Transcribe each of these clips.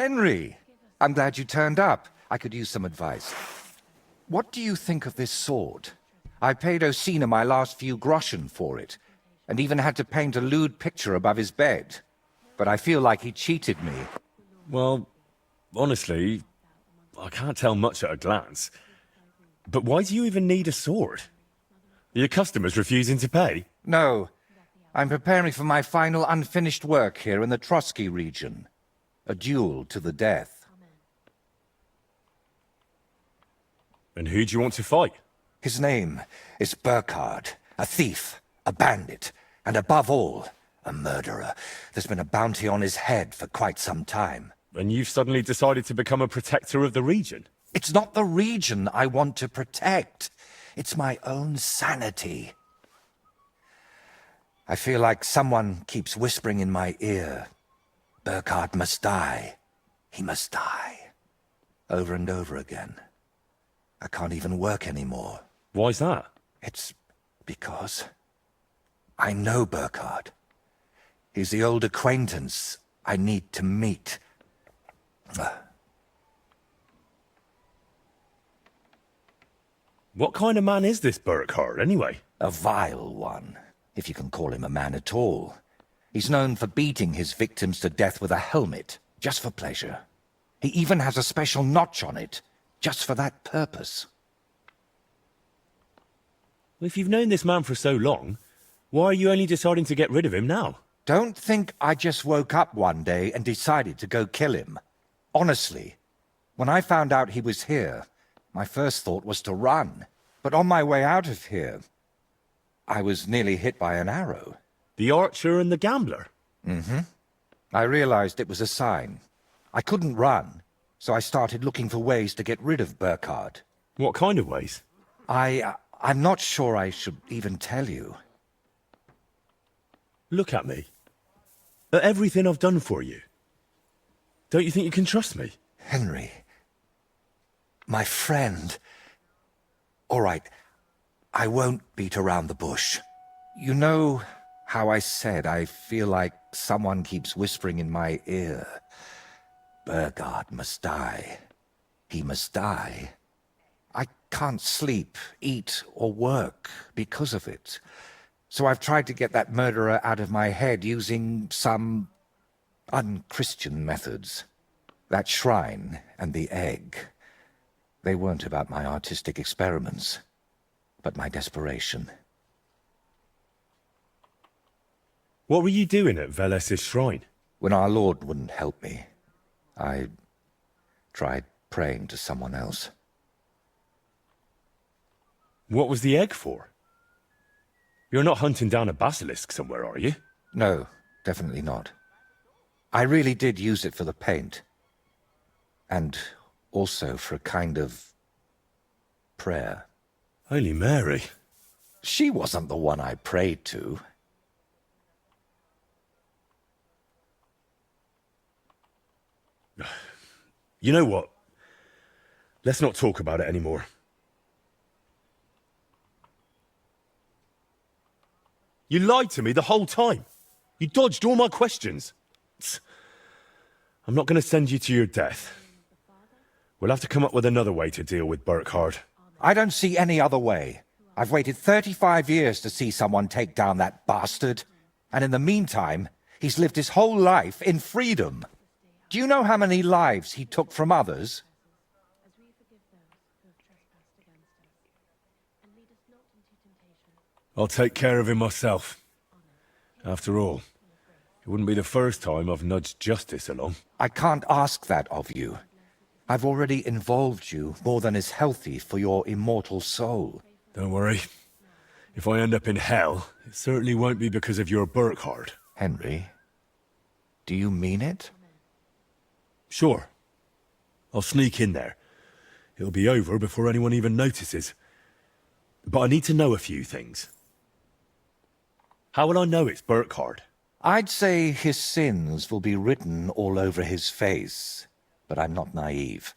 Henry, I'm glad you turned up. I could use some advice. What do you think of this sword? I paid Osina my last few groschen for it, and even had to paint a lewd picture above his bed. But I feel like he cheated me. Well, honestly, I can't tell much at a glance. But why do you even need a sword? Are your customers refusing to pay? No, I'm preparing for my final unfinished work here in the Trotsky region. A duel to the death. And who do you want to fight? His name is Burkhard, a thief, a bandit, and above all, a murderer. There's been a bounty on his head for quite some time. And you've suddenly decided to become a protector of the region? It's not the region I want to protect. It's my own sanity. I feel like someone keeps whispering in my ear, Burkhard must die. He must die. Over and over again. I can't even work anymore. Why's that? It's because I know Burkhard. He's the old acquaintance I need to meet. What kind of man is this Burkhard, anyway? A vile one, if you can call him a man at all. He's known for beating his victims to death with a helmet, just for pleasure. He even has a special notch on it, just for that purpose. Well, if you've known this man for so long, why are you only deciding to get rid of him now? Don't think I just woke up one day and decided to go kill him. Honestly, when I found out he was here, my first thought was to run. But on my way out of here, I was nearly hit by an arrow. The archer and the gambler? Mm-hmm. I realized it was a sign. I couldn't run, so I started looking for ways to get rid of Burkhard. What kind of ways? I'm not sure I should even tell you. Look at me. At everything I've done for you. Don't you think you can trust me? Henry. My friend. All right, I won't beat around the bush. You know how I said I feel like someone keeps whispering in my ear. Burkhard must die. He must die. I can't sleep, eat, or work because of it. So I've tried to get that murderer out of my head using some unchristian methods. That shrine and the egg. They weren't about my artistic experiments, but my desperation. What were you doing at Veles's shrine? When our Lord wouldn't help me, I tried praying to someone else. What was the egg for? You're not hunting down a basilisk somewhere, are you? No, definitely not. I really did use it for the paint. And also for a kind of prayer. Holy Mary. She wasn't the one I prayed to. You know what? Let's not talk about it anymore. You lied to me the whole time. You dodged all my questions. I'm not going to send you to your death. We'll have to come up with another way to deal with Burkhard. I don't see any other way. I've waited 35 years to see someone take down that bastard. And in the meantime, he's lived his whole life in freedom. Do you know how many lives he took from others? I'll take care of him myself. After all, it wouldn't be the first time I've nudged justice along. I can't ask that of you. I've already involved you more than is healthy for your immortal soul. Don't worry. If I end up in hell, it certainly won't be because of your Burkhard. Henry, do you mean it? Sure. I'll sneak in there. It'll be over before anyone even notices. But I need to know a few things. How will I know it's Burkhard? I'd say his sins will be written all over his face, but I'm not naive.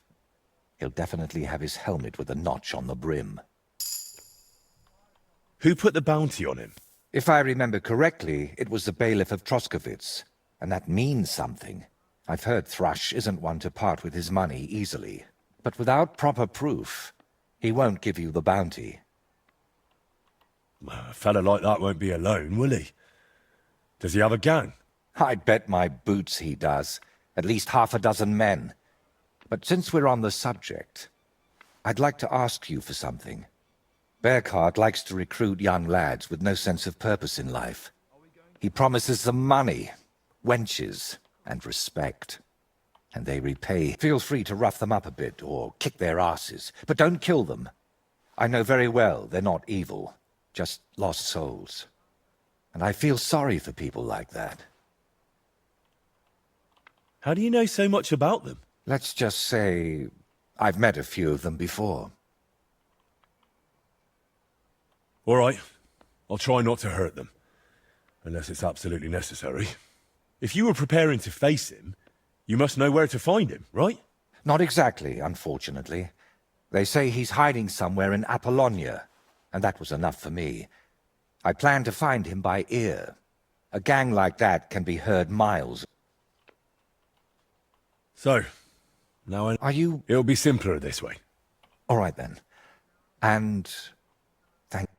He'll definitely have his helmet with a notch on the brim. Who put the bounty on him? If I remember correctly, it was the bailiff of Troskowitz, and that means something. I've heard Thrush isn't one to part with his money easily, but without proper proof, he won't give you the bounty. A fella like that won't be alone, will he? Does he have a gang? I'd bet my boots he does. At least half a dozen men. But since we're on the subject, I'd like to ask you for something. Bearcart likes to recruit young lads with no sense of purpose in life. He promises them money, wenches, and respect. And they repay. Feel free to rough them up a bit or kick their asses, but don't kill them. I know very well they're not evil, just lost souls. And I feel sorry for people like that. How do you know so much about them? Let's just say I've met a few of them before. All right. I'll try not to hurt them. Unless it's absolutely necessary. If you were preparing to face him, you must know where to find him, right? Not exactly, unfortunately. They say he's hiding somewhere in Apollonia, and that was enough for me. I plan to find him by ear. A gang like that can be heard miles. So, now Are you... It'll be simpler this way. All right, then. And... thank...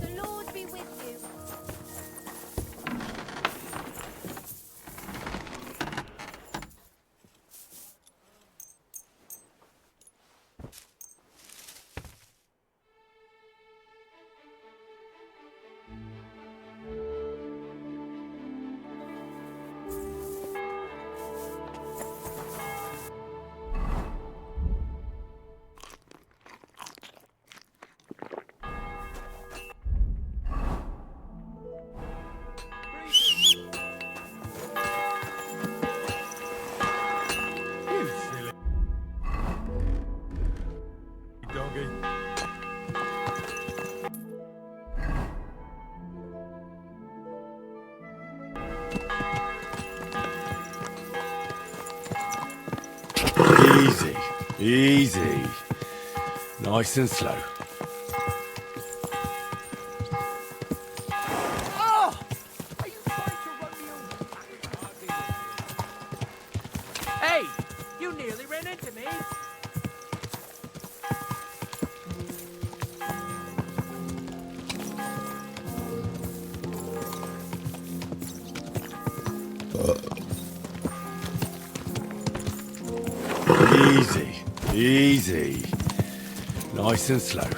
The Lord be with you. Easy. Easy. Nice and slow. Hey! You nearly ran into me! Easy. Easy. Nice and slow.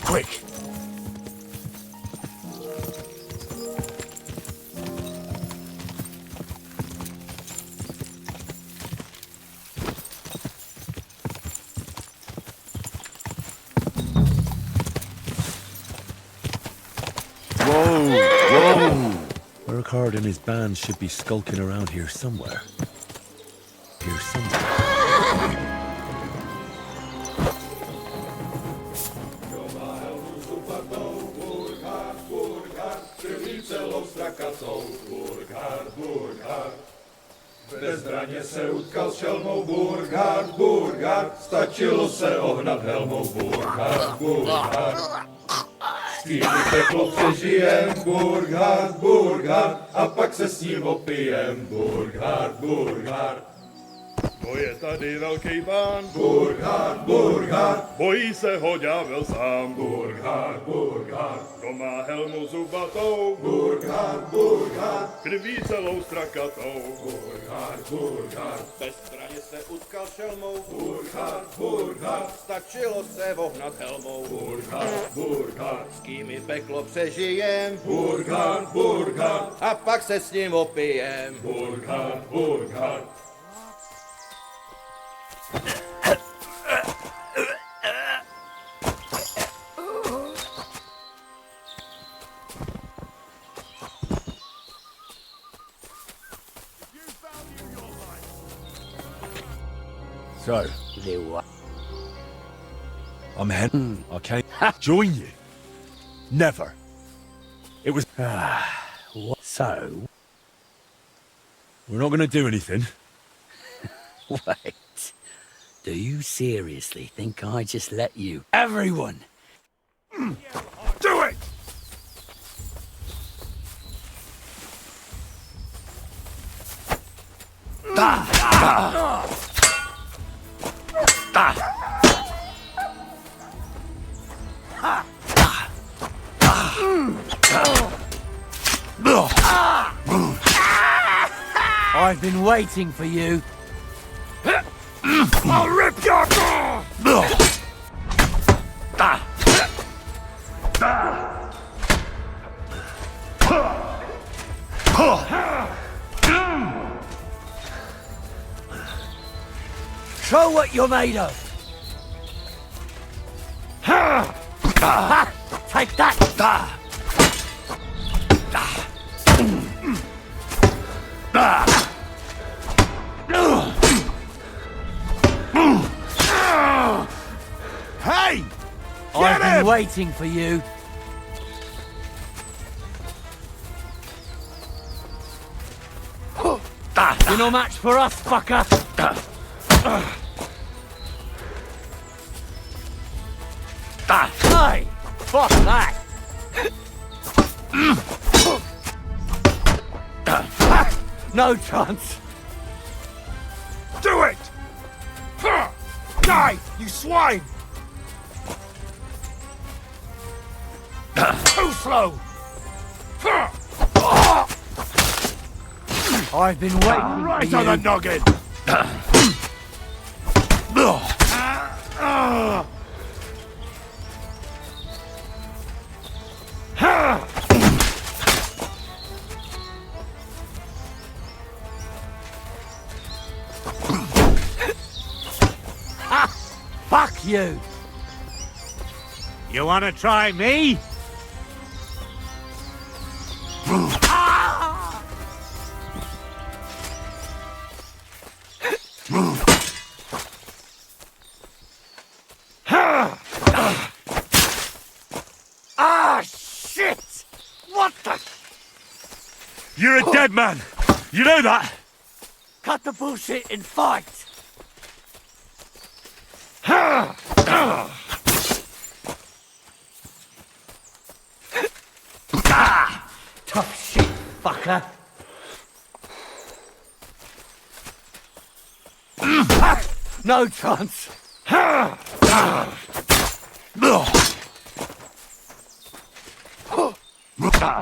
Quick. Whoa! Whoa! Burkhardt and his band should be skulking around here somewhere. Here somewhere. Bezbraně se utkal s šelmou Burkhard, Burkhard, stačilo se ohnat helmou Burkhard, Burkhard. Skýry peklo přežijem, Burkhard, Burkhard, a pak se s ním opijem, Burkhard, Burkhard. Bo je tady velký pán, Burkhard, Burkhard, bojí se ho ďábel sám. Burkhard, Burkhard, Kdo má helmu zubatou, Burkhard, Burkhard, krví celou strakatou. Burkhard, Burkhard, Bez zbraně se utkal šelmou, Burkhard, Burkhard, stačilo se vohnat helmou. Burkhard, Burkhard, S kými peklo přežijem, Burkhard, Burkhard, a pak se s ním opijem. Burkhard, Burkhard. So, I'm heading. I can't join you. Never. It was... So, We're not going to do anything. wait. Do you seriously think I just let you... Everyone! Do it! I've been waiting for you. I'll rip your... Show what you're made of. Take that. Hey! I've been waiting for you. You're no match for us, fucker. Hey! Fuck that! No chance. Do it! Die, you swine! Too slow! I've been waiting Right for on you. the noggin! Fuck you. You wanna try me? Ah, shit! What the? You're a dead man! You know that? Cut the bullshit and fight! Tough shit, fucker. No chance.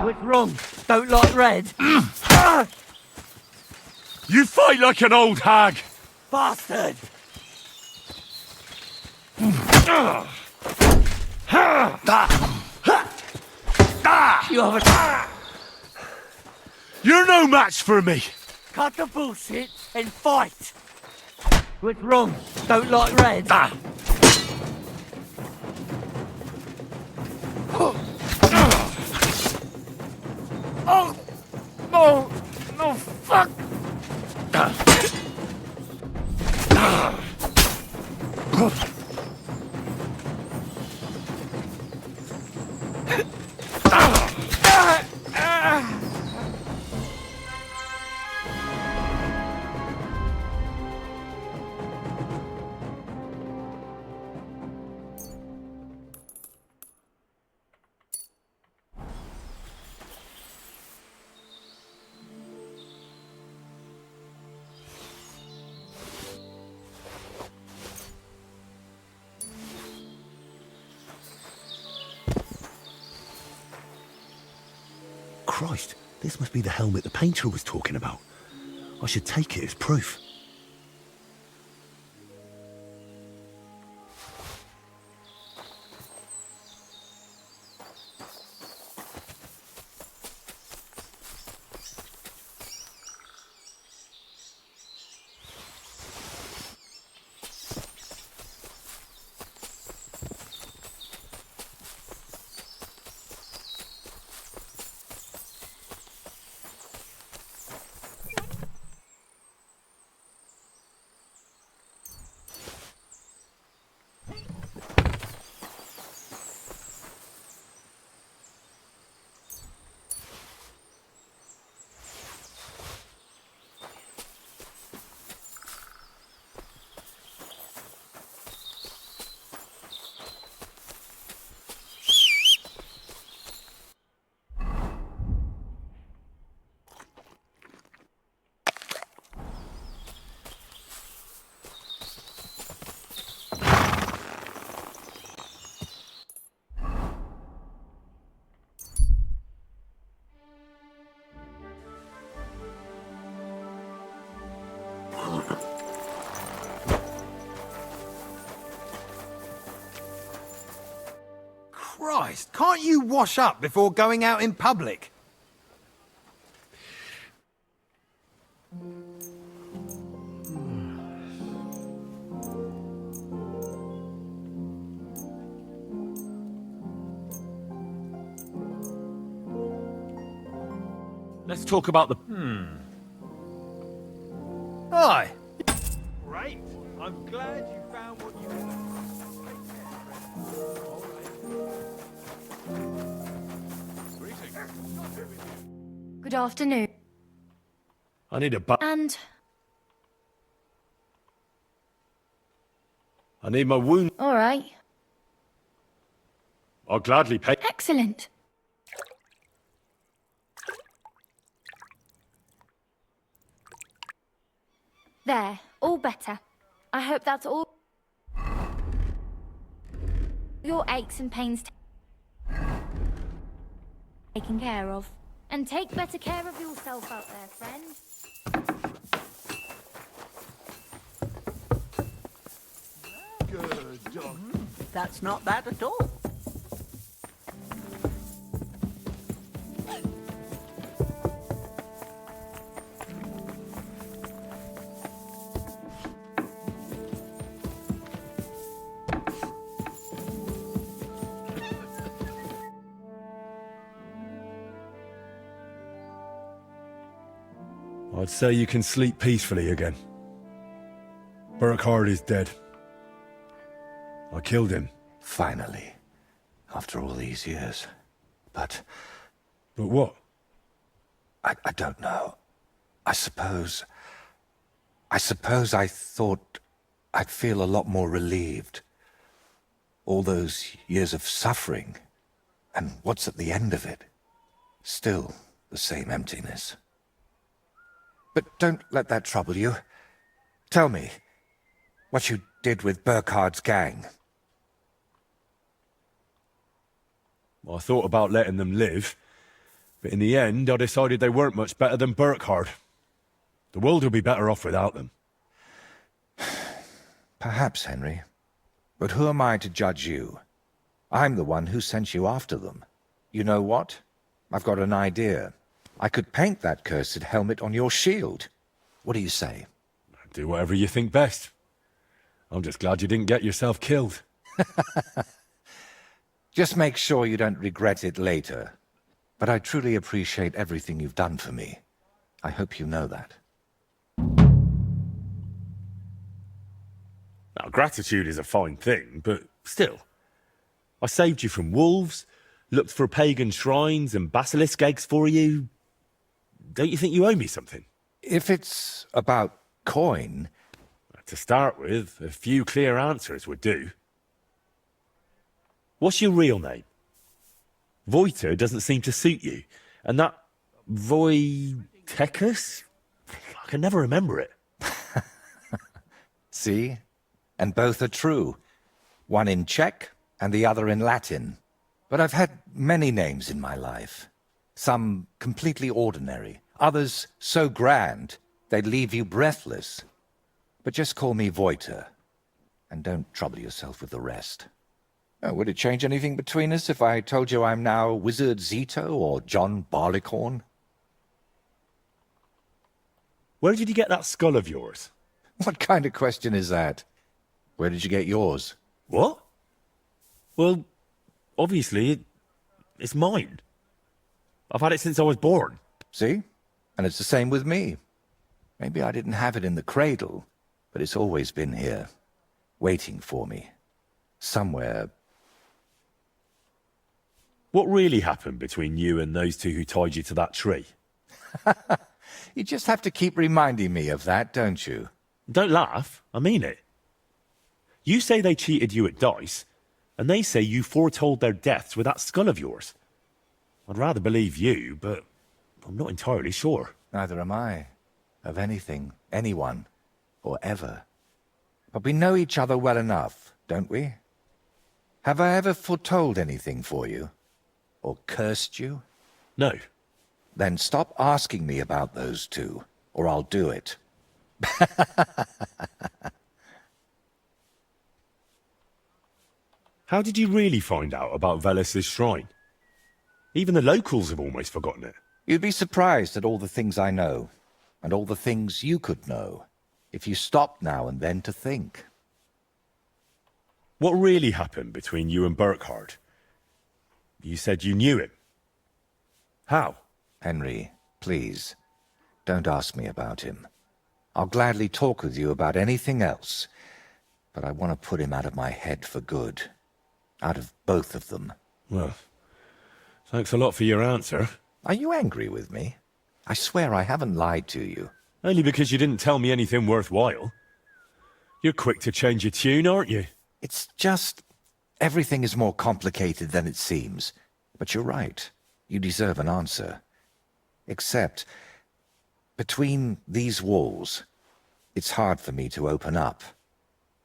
What's wrong? Don't like red? You fight like an old hag! Bastard! You have a... You're no match for me! Cut the bullshit and fight! What's wrong? Don't like red? Oh! No! No, fuck! Christ, this must be the helmet the painter was talking about. I should take it as proof. Can't you wash up before going out in public? Let's talk about the... Aye. Great. I'm glad you found what you wanted. Good afternoon. I need a bu- And I need my wound. all right. I'll gladly pay... Excellent. There, all better. I hope that's all your aches and pains taken care of. And take better care of yourself out there, friend. Good dog. That's not bad at all. I'd say you can sleep peacefully again. Burkhard is dead. I killed him. Finally. After all these years. But But what? I don't know. I suppose I thought I'd feel a lot more relieved. All those years of suffering. And what's at the end of it? Still the same emptiness. But don't let that trouble you. Tell me what you did with Burkhard's gang. I thought about letting them live, but in the end I decided they weren't much better than Burkhard. The world will be better off without them. Perhaps, Henry. But who am I to judge you? I'm the one who sent you after them. You know what? I've got an idea. I could paint that cursed helmet on your shield. What do you say? Do whatever you think best. I'm just glad you didn't get yourself killed. Just make sure you don't regret it later. But I truly appreciate everything you've done for me. I hope you know that. Now, gratitude is a fine thing, but still. I saved you from wolves, looked for pagan shrines and basilisk eggs for you. Don't you think you owe me something? If it's about coin... To start with, a few clear answers would do. What's your real name? Voiter doesn't seem to suit you. And that Voitechus? I can never remember it. See? And both are true. One in Czech and the other in Latin. But I've had many names in my life. Some completely ordinary. Others so grand they'd leave you breathless. But just call me Voiter. And don't trouble yourself with the rest. Oh, would it change anything between us if I told you I'm now Wizard Zito or John Barleycorn? Where did you get that skull of yours? What kind of question is that? Where did you get yours? What? Well, obviously, it's mine. I've had it since I was born. See? And it's the same with me. Maybe I didn't have it in the cradle, but it's always been here, waiting for me. Somewhere. What really happened between you and those two who tied you to that tree? You just have to keep reminding me of that, don't you? Don't laugh. I mean it. You say they cheated you at dice, and they say you foretold their deaths with that skull of yours. I'd rather believe you, but I'm not entirely sure. Neither am I. Of anything, anyone, or ever. But we know each other well enough, don't we? Have I ever foretold anything for you? Or cursed you? No. Then stop asking me about those two, or I'll do it. How did you really find out about Velus's shrine? Even the locals have almost forgotten it. You'd be surprised at all the things I know, and all the things you could know, if you stopped now and then to think. What really happened between you and Burkhardt? You said you knew him. How? Henry, please, don't ask me about him. I'll gladly talk with you about anything else, but I want to put him out of my head for good. Out of both of them. Well, thanks a lot for your answer. Are you angry with me? I swear I haven't lied to you. Only because you didn't tell me anything worthwhile. You're quick to change your tune, aren't you? It's just... everything is more complicated than it seems. But you're right. You deserve an answer. Except, between these walls, it's hard for me to open up.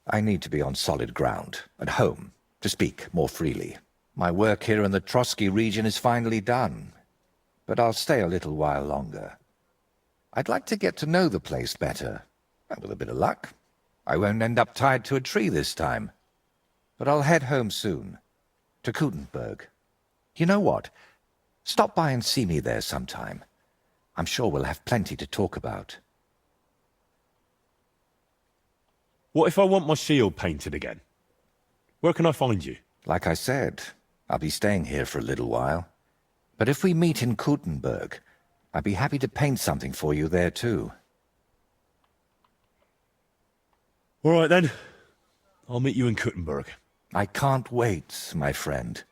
I need to be on solid ground, at home, to speak more freely. My work here in the Trotsky region is finally done, but I'll stay a little while longer. I'd like to get to know the place better, and with a bit of luck, I won't end up tied to a tree this time. But I'll head home soon, to Kutenberg. You know what? Stop by and see me there sometime. I'm sure we'll have plenty to talk about. What if I want my shield painted again? Where can I find you? Like I said, I'll be staying here for a little while. But if we meet in Kutenberg, I'd be happy to paint something for you there too. All right then. I'll meet you in Kutenberg. I can't wait, my friend.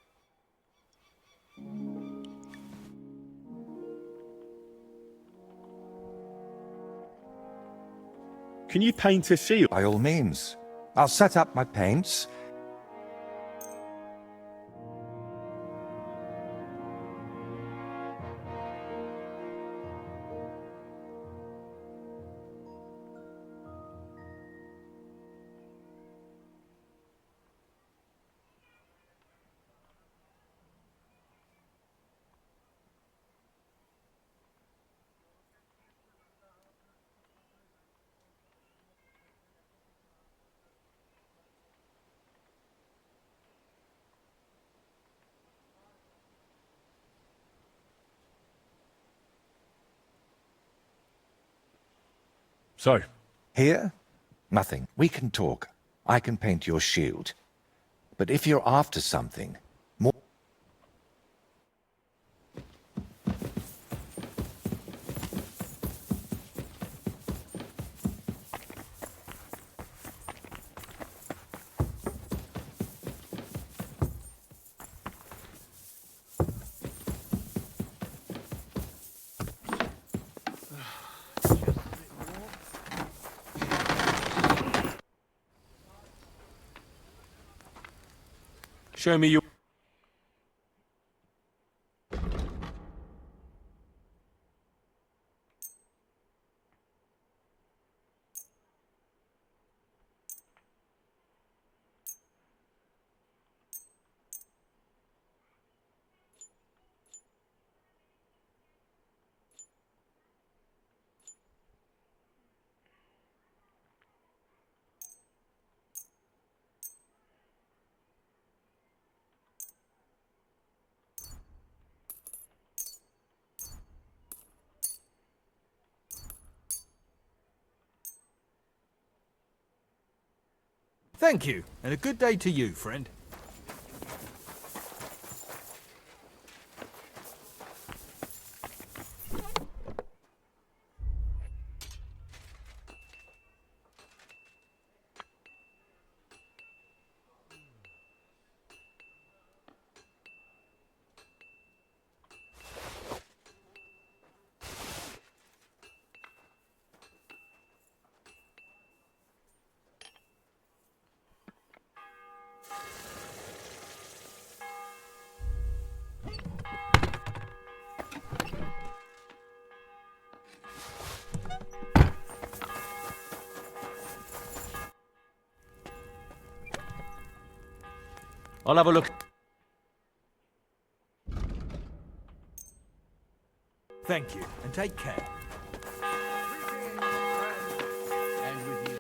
Can you paint a shield? By all means. I'll set up my paints. So? Here? Nothing. We can talk. I can paint your shield. But if you're after something, more... Show me your... Thank you, and a good day to you, friend. I'll have a look. Thank you, and take care. And with you.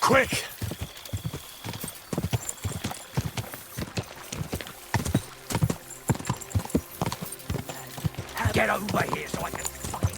Quick! Get over here so I can fucking...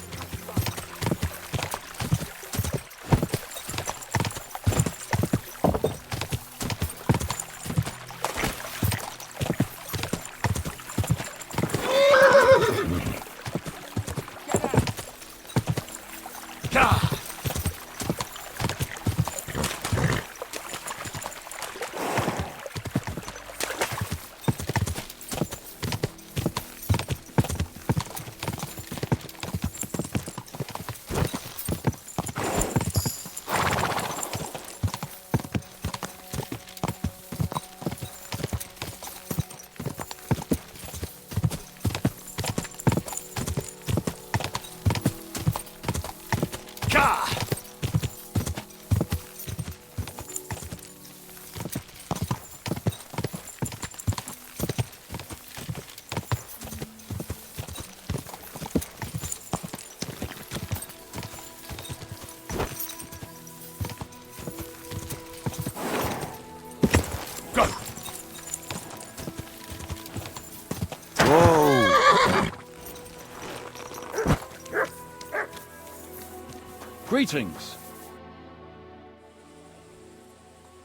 Greetings.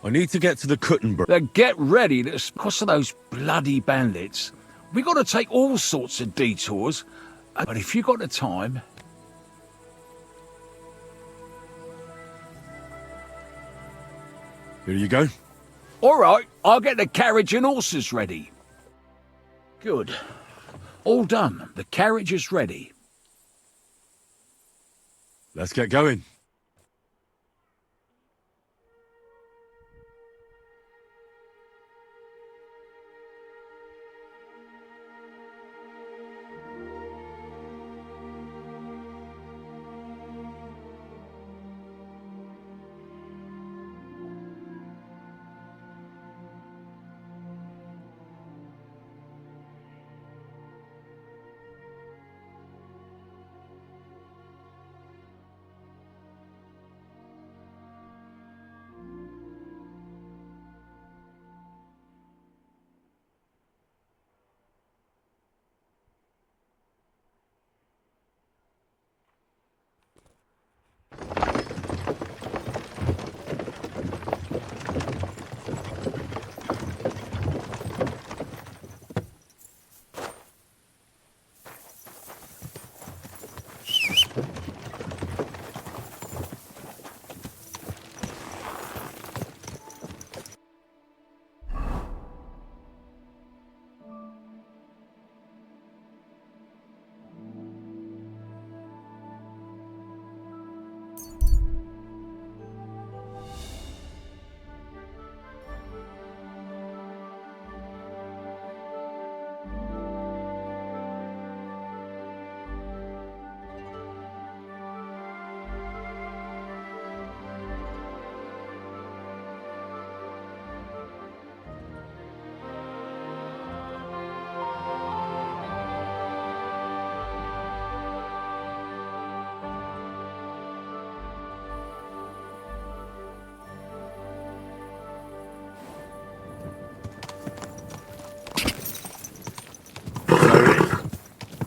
I need to get to the Kuttenberg. Then get ready to because of those bloody bandits. We got to take all sorts of detours, but if you got the time... Here you go. All right, I'll get the carriage and horses ready. Good. All done. The carriage is ready. Let's get going.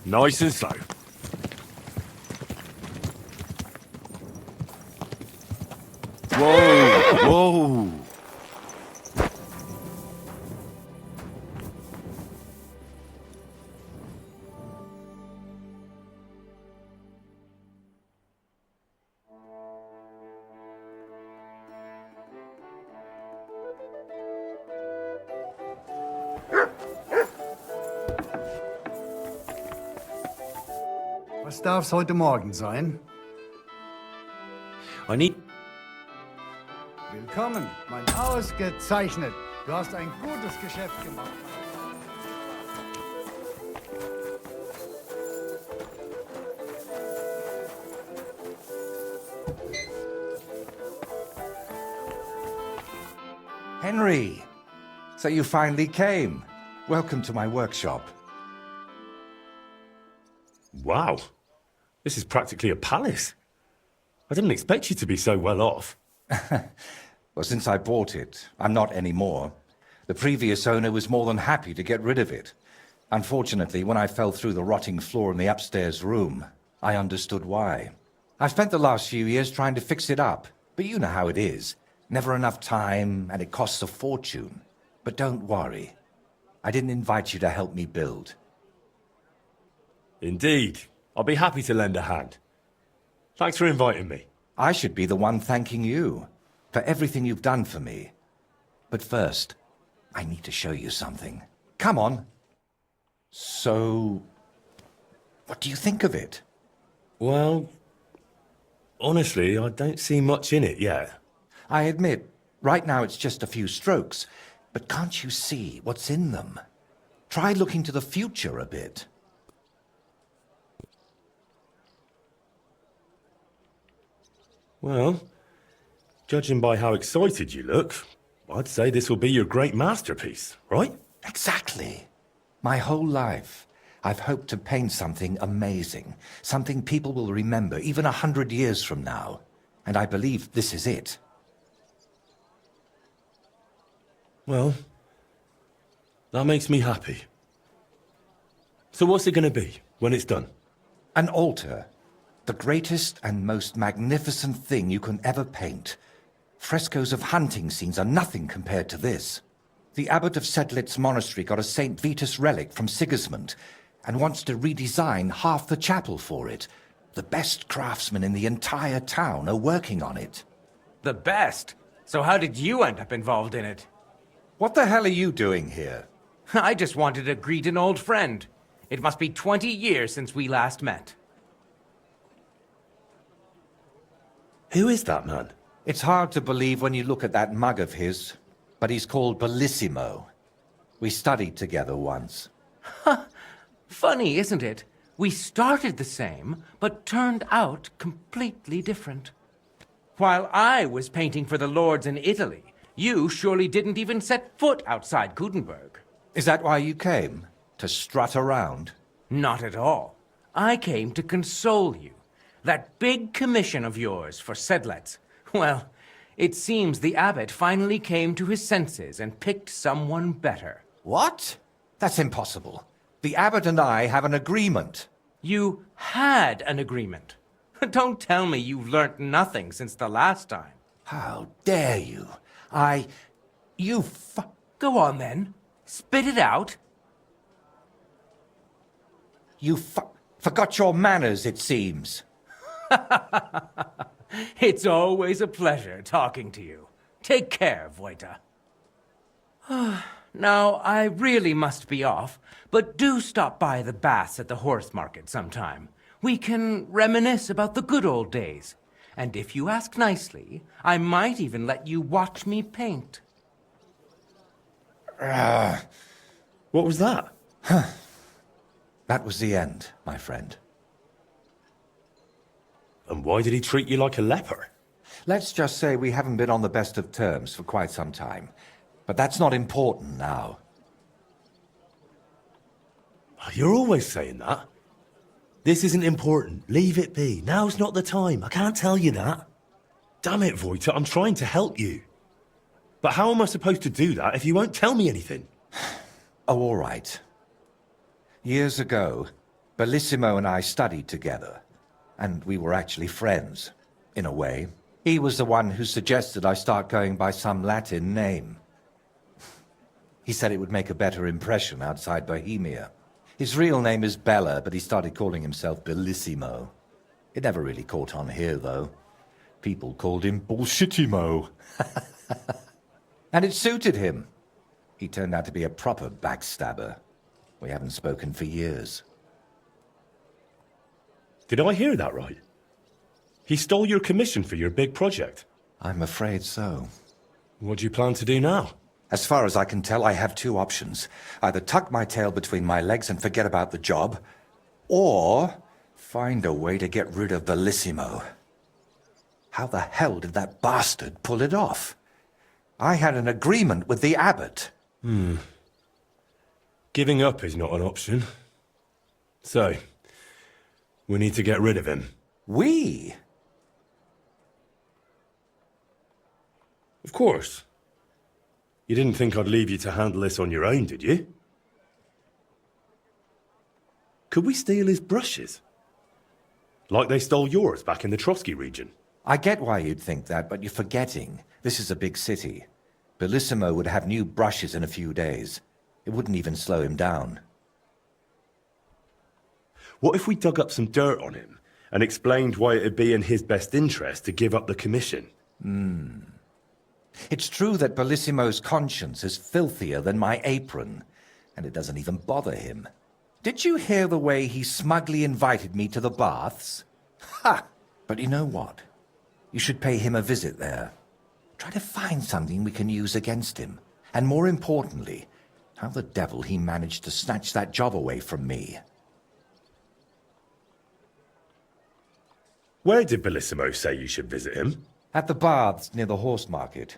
Nice and slow. Whoa, whoa. Was darf's heute Morgen sein? I need... Willkommen, mein ausgezeichnet. Du hast ein gutes Geschäft gemacht. Henry! So you finally came. Welcome to my workshop. Wow. This is practically a palace. I didn't expect you to be so well off. Well, since I bought it, I'm not anymore. The previous owner was more than happy to get rid of it. Unfortunately, when I fell through the rotting floor in the upstairs room, I understood why. I've spent the last few years trying to fix it up, but you know how it is. Never enough time, and it costs a fortune. But don't worry. I didn't invite you to help me build. Indeed. I'll be happy to lend a hand. Thanks for inviting me. I should be the one thanking you for everything you've done for me. But first, I need to show you something. Come on. So, what do you think of it? Well, honestly, I don't see much in it yet. I admit, right now it's just a few strokes, but can't you see what's in them? Try looking to the future a bit. Well, judging by how excited you look, I'd say this will be your great masterpiece, right? Exactly. My whole life, I've hoped to paint something amazing, something people will remember even 100 years from now. And I believe this is it. Well, that makes me happy. So what's it going to be when it's done? An altar. The greatest and most magnificent thing you can ever paint. Frescoes of hunting scenes are nothing compared to this. The abbot of Sedlitz monastery got a St. Vitus relic from Sigismund and wants to redesign half the chapel for it. The best craftsmen in the entire town are working on it. The best? So how did you end up involved in it? What the hell are you doing here? I just wanted to greet an old friend. It must be 20 years since we last met. Who is that man? It's hard to believe when you look at that mug of his, but he's called Bellissimo. We studied together once. Funny, isn't it? We started the same, but turned out completely different. While I was painting for the lords in Italy, you surely didn't even set foot outside Gutenberg. Is that why you came? To strut around? Not at all. I came to console you. That big commission of yours for Sedlitz. Well, it seems the abbot finally came to his senses and picked someone better. What? That's impossible. The abbot and I have an agreement. You had an agreement. Don't tell me you've learnt nothing since the last time. How dare you? Go on then. Spit it out. You forgot your manners, it seems. It's always a pleasure talking to you. Take care, Vojta. Now, I really must be off, but do stop by the baths at the horse market sometime. We can reminisce about the good old days. And if you ask nicely, I might even let you watch me paint. What was that? That was the end, my friend. And why did he treat you like a leper? Let's just say we haven't been on the best of terms for quite some time. But that's not important now. You're always saying that. This isn't important. Leave it be. Now's not the time. I can't tell you that. Damn it, Vojta, I'm trying to help you. But how am I supposed to do that if you won't tell me anything? Oh, all right. Years ago, Bellissimo and I studied together. And we were actually friends, in a way. He was the one who suggested I start going by some Latin name. He said it would make a better impression outside Bohemia. His real name is Bella, but he started calling himself Bellissimo. It never really caught on here, though. People called him Bullshitimo. And it suited him. He turned out to be a proper backstabber. We haven't spoken for years. Did I hear that right? He stole your commission for your big project? I'm afraid so. What do you plan to do now? As far as I can tell, I have two options. Either tuck my tail between my legs and forget about the job, or find a way to get rid of Bellissimo. How the hell did that bastard pull it off? I had an agreement with the abbot. Giving up is not an option. So, we need to get rid of him. We? Of course. You didn't think I'd leave you to handle this on your own, did you? Could we steal his brushes? Like they stole yours back in the Trotsky region? I get why you'd think that, but you're forgetting. This is a big city. Bellissimo would have new brushes in a few days. It wouldn't even slow him down. What if we dug up some dirt on him and explained why it'd be in his best interest to give up the commission? It's true that Bellissimo's conscience is filthier than my apron, and it doesn't even bother him. Did you hear the way he smugly invited me to the baths? Ha! But you know what? You should pay him a visit there. Try to find something we can use against him. And more importantly, how the devil he managed to snatch that job away from me. Where did Bellissimo say you should visit him? At the baths near the horse market.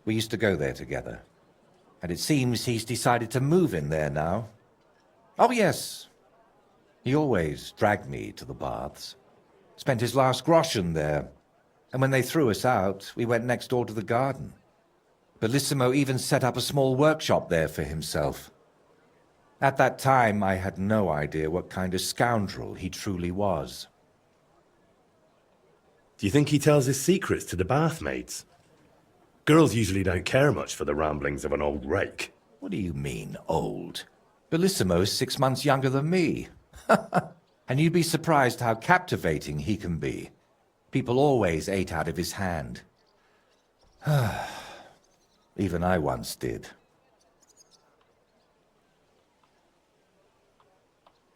We used to go there together. And it seems he's decided to move in there now. Oh, yes. He always dragged me to the baths. Spent his last groschen there. And when they threw us out, we went next door to the garden. Bellissimo even set up a small workshop there for himself. At that time, I had no idea what kind of scoundrel he truly was. Do you think he tells his secrets to the bathmaids? Girls usually don't care much for the ramblings of an old rake. What do you mean, old? Bellissimo's 6 months younger than me. And you'd be surprised how captivating he can be. People always ate out of his hand. Even I once did.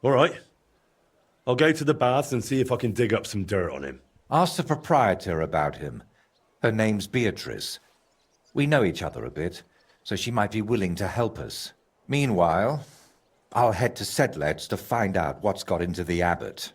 All right. I'll go to the baths and see if I can dig up some dirt on him. Ask the proprietor about him. Her name's Beatrice. We know each other a bit, so she might be willing to help us. Meanwhile, I'll head to Sedlet's to find out what's got into the abbot.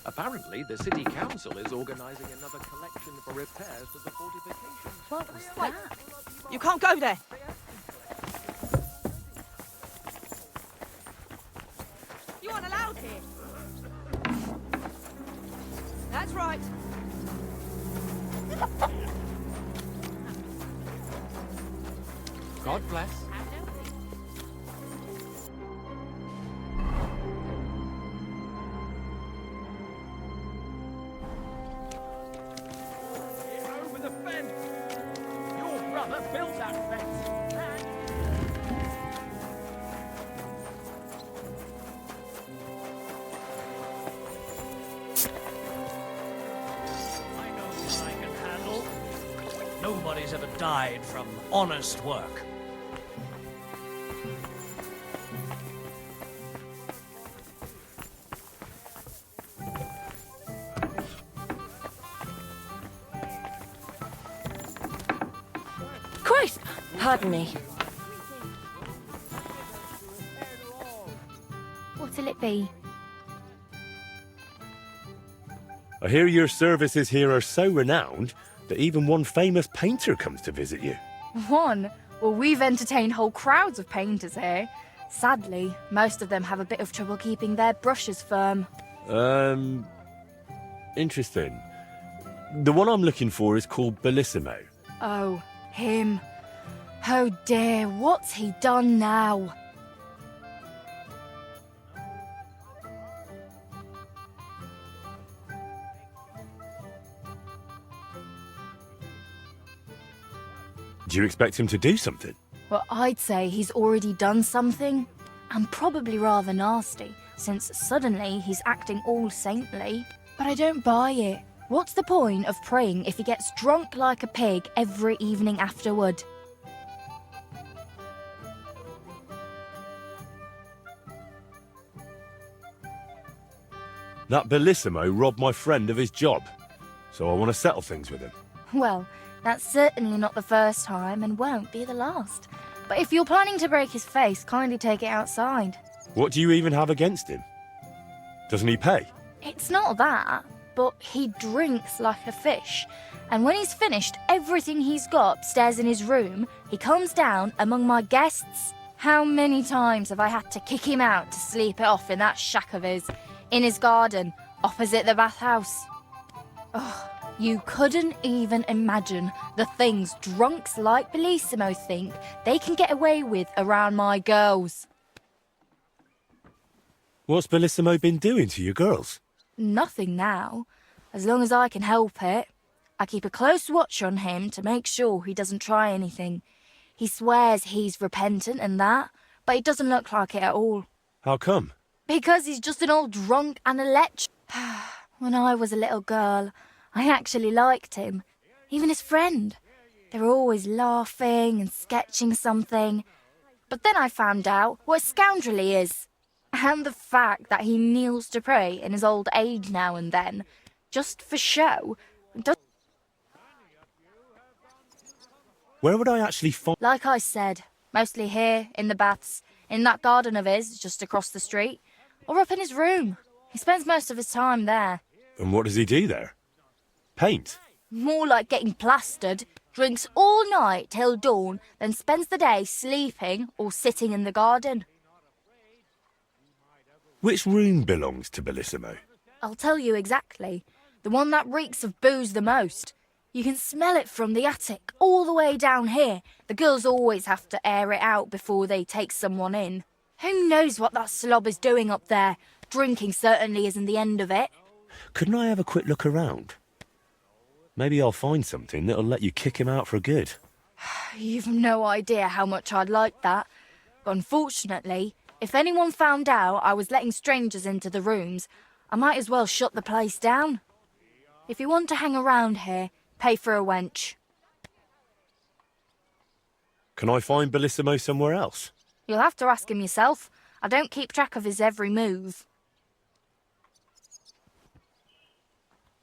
Apparently, the city council is organizing another collection for repairs to the fortifications. What was that? You can't go there. You aren't allowed here. That's right. God bless. Built that fence. I know what I can handle. Nobody's ever died from honest work. Christ! Pardon me. What'll it be? I hear your services here are so renowned that even one famous painter comes to visit you. One? Well, we've entertained whole crowds of painters here. Sadly, most of them have a bit of trouble keeping their brushes firm. Interesting. The one I'm looking for is called Bellissimo. Oh, him. Oh dear, what's he done now? Do you expect him to do something? Well, I'd say he's already done something. and probably rather nasty, since suddenly he's acting all saintly. But I don't buy it. What's the point of praying if he gets drunk like a pig every evening afterward? That Bellissimo robbed my friend of his job, so I want to settle things with him. Well, that's certainly not the first time and won't be the last. But if you're planning to break his face, kindly take it outside. What do you even have against him? Doesn't he pay? It's not that, but he drinks like a fish. And when he's finished everything he's got upstairs in his room, he comes down among my guests. How many times have I had to kick him out to sleep it off in that shack of his, in his garden, opposite the bathhouse? Oh, you couldn't even imagine the things drunks like Bellissimo think they can get away with around my girls. What's Bellissimo been doing to your girls? Nothing now, as long as I can help it. I keep a close watch on him to make sure he doesn't try anything. He swears he's repentant and that, but it doesn't look like it at all. How come? Because he's just an old drunk and a lech. When I was a little girl, I actually liked him. Even his friend. They were always laughing and sketching something. But then I found out what a scoundrel he is. And the fact that he kneels to pray in his old age now and then, just for show. Where would I actually find... Like I said, mostly here, in the baths, in that garden of his, just across the street, or up in his room. He spends most of his time there. And what does he do there? Paint? More like getting plastered. Drinks all night till dawn, then spends the day sleeping or sitting in the garden. Which room belongs to Bellissimo? I'll tell you exactly. The one that reeks of booze the most. You can smell it from the attic all the way down here. The girls always have to air it out before they take someone in. Who knows what that slob is doing up there? Drinking certainly isn't the end of it. Couldn't I have a quick look around? Maybe I'll find something that'll let you kick him out for good. You've no idea how much I'd like that. But unfortunately, if anyone found out I was letting strangers into the rooms, I might as well shut the place down. If you want to hang around here, pay for a wench. Can I find Bellissimo somewhere else? You'll have to ask him yourself. I don't keep track of his every move.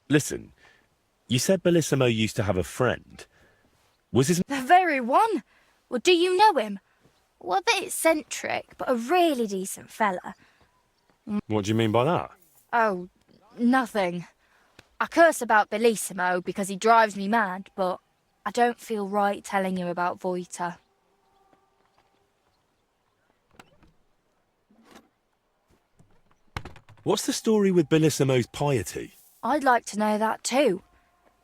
Listen, you said Bellissimo used to have a friend. Was his... The very one? Well, do you know him? Well, a bit eccentric, but a really decent fella. What do you mean by that? Oh, nothing. I curse about Bellissimo because he drives me mad, but I don't feel right telling you about Voita. What's the story with Bellissimo's piety? I'd like to know that too.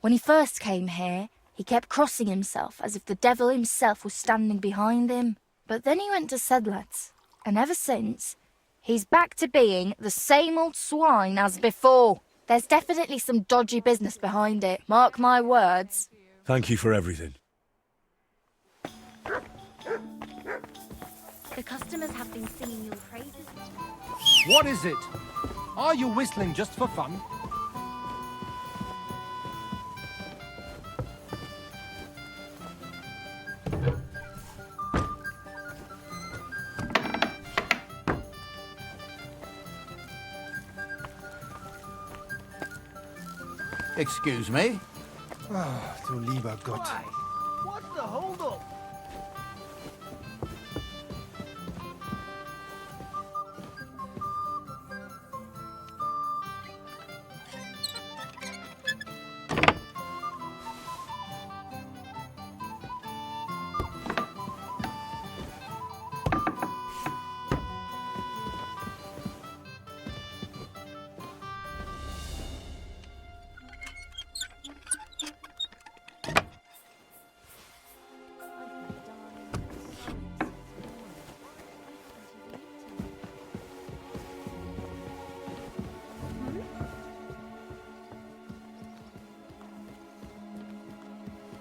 When he first came here, he kept crossing himself as if the devil himself was standing behind him. But then he went to Sedlets, and ever since, he's back to being the same old swine as before. There's definitely some dodgy business behind it, mark my words. Thank you for everything. The customers have been singing your praises. What is it? Are you whistling just for fun? Excuse me? Ah, du lieber Gott. What's the hold-up?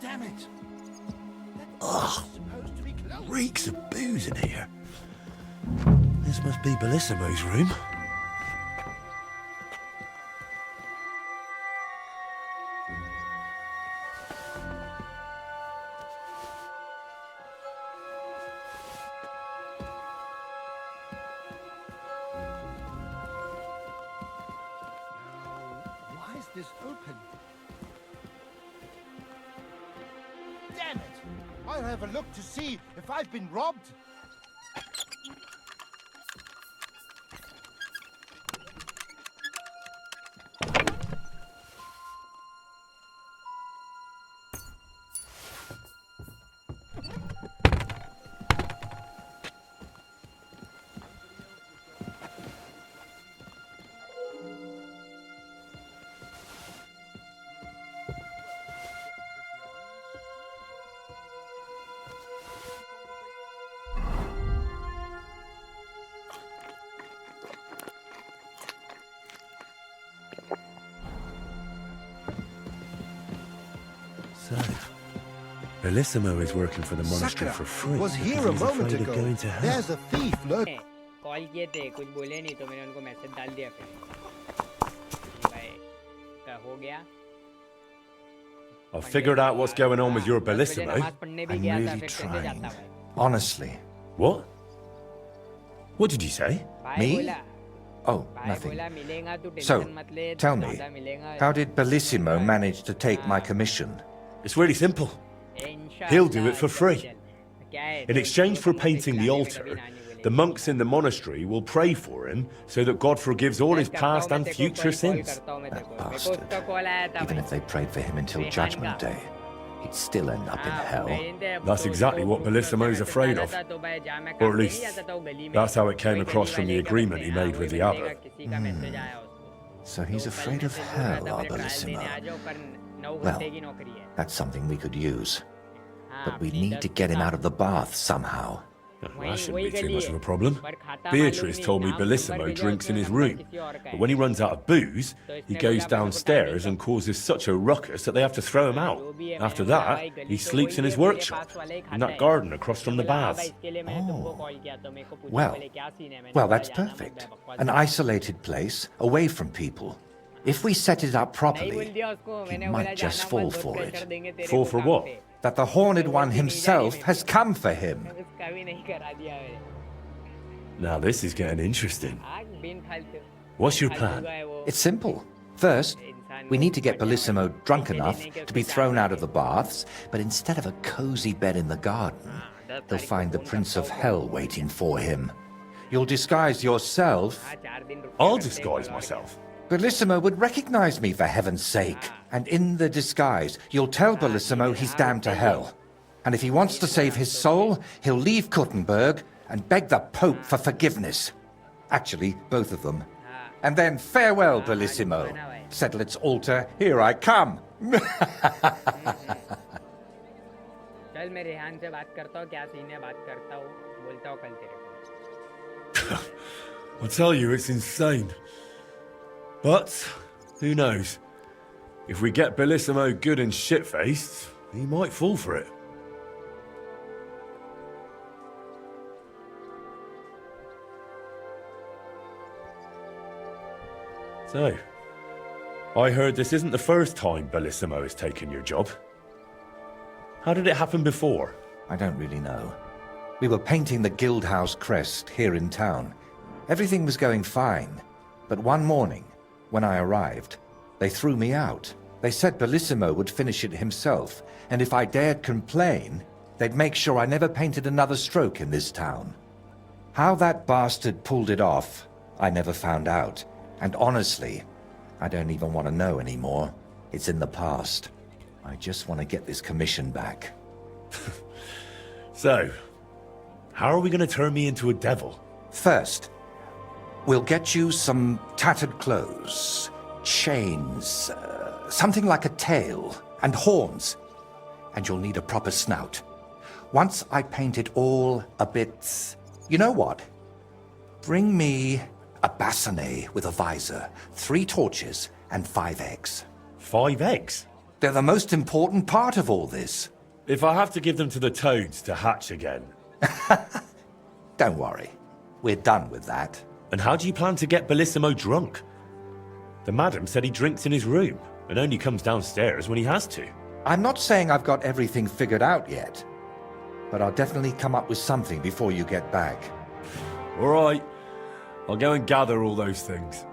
Damn it! Ugh, reeks of booze in here. This must be Bellissimo's room. Why is this open? Damn it! I'll have a look to see if I've been robbed. So, Bellissimo is working for the monastery for free. Was here because a he's moment afraid of ago. going to hell. There's a thief lurking. Call किए थे कुछ बोले नहीं तो मैंने उनको message डाल दिया फिर भाई क्या हो गया I've figured out what's going on with your Bellissimo. I'm really trying. Honestly. What? What did you say? Me? Oh, nothing. So, tell me, how did Bellissimo manage to take my commission? It's really simple. He'll do it for free. In exchange for painting the altar, the monks in the monastery will pray for him so that God forgives all his past and future sins. That bastard. Even if they prayed for him until Judgment Day, he'd still end up in hell. That's exactly what Bellissimo's afraid of. Or at least, that's how it came across from the agreement he made with the abbot. So he's afraid of hell, our Bellissimo. Well, that's something we could use. But we need to get him out of the bath somehow. That shouldn't be too much of a problem. Beatrice told me Bellissimo drinks in his room, but when he runs out of booze, he goes downstairs and causes such a ruckus that they have to throw him out. After that, he sleeps in his workshop, in that garden across from the baths. Oh. Well, that's perfect. An isolated place, away from people. If we set it up properly, he might just fall for it. Fall for what? That the Horned One himself has come for him. Now this is getting interesting. What's your plan? It's simple. First, we need to get Bellissimo drunk enough to be thrown out of the baths, but instead of a cozy bed in the garden, he'll find the Prince of Hell waiting for him. You'll disguise yourself. I'll disguise myself. Bellissimo would recognize me, for heaven's sake. And in the disguise, you'll tell Bellissimo he's damned to hell. And if he wants to save his soul, he'll leave Kuttenberg and beg the Pope for forgiveness. Actually, both of them. And then farewell, Bellissimo. Settle its altar, here I come. I tell you, it's insane. But, who knows? If we get Bellissimo good and shit-faced, he might fall for it. So, I heard this isn't the first time Bellissimo has taken your job. How did it happen before? I don't really know. We were painting the Guildhouse crest here in town. Everything was going fine. But one morning, when I arrived, they threw me out. They said Bellissimo would finish it himself, and if I dared complain, they'd make sure I never painted another stroke in this town. How that bastard pulled it off, I never found out. And honestly, I don't even want to know anymore. It's in the past. I just want to get this commission back. So, how are we going to turn me into a devil? First, we'll get you some tattered clothes, chains, something like a tail, and horns. And you'll need a proper snout. Once I paint it all a bit... You know what? Bring me a bassinet with a visor, 3 torches, and 5 eggs. 5 eggs? They're the most important part of all this. If I have to give them to the toads to hatch again... Don't worry. We're done with that. And how do you plan to get Bellissimo drunk? The madam said he drinks in his room and only comes downstairs when he has to. I'm not saying I've got everything figured out yet, but I'll definitely come up with something before you get back. All right. I'll go and gather all those things.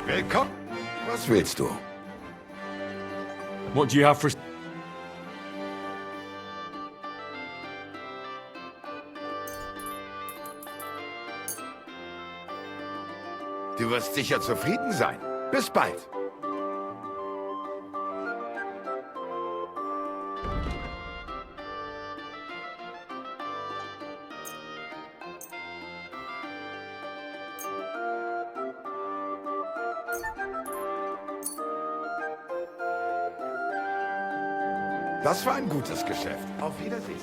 Willkommen. Was willst du? What do you have for... Du wirst sicher zufrieden sein. Bis bald. Das war ein gutes Geschäft. Auf Wiedersehen.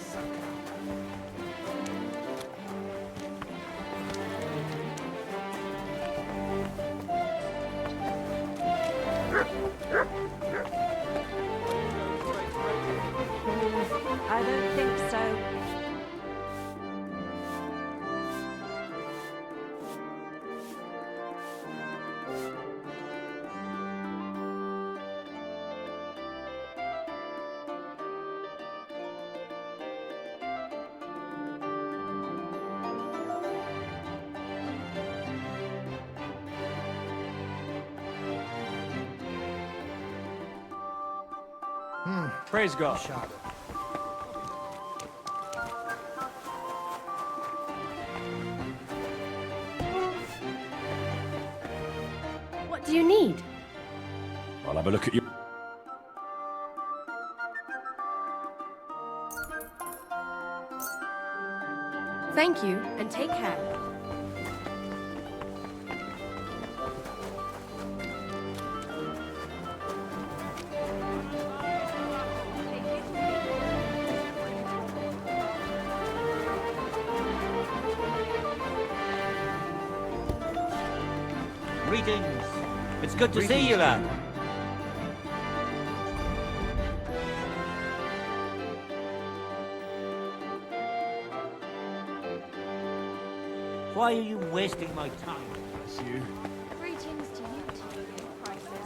I don't think so. Praise God. What do you need? I'll have a look at you. Thank you, and take care. Greetings. It's good to see you, lad. Why are you wasting my time? Bless you. Greetings to you too, Priceless.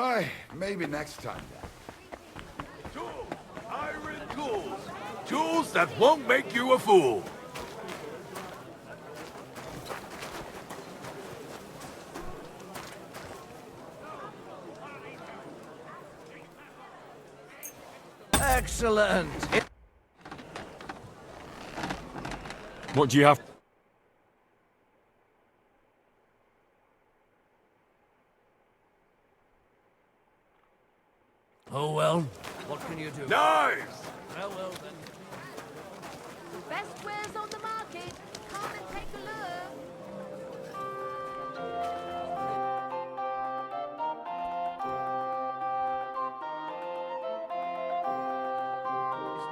Aye, maybe next time then. Tools! Iron tools! Tools that won't make you a fool! Excellent. What do you have? Oh well, what can you do? Knives! Well then. Best wares on the market. Come and take a look.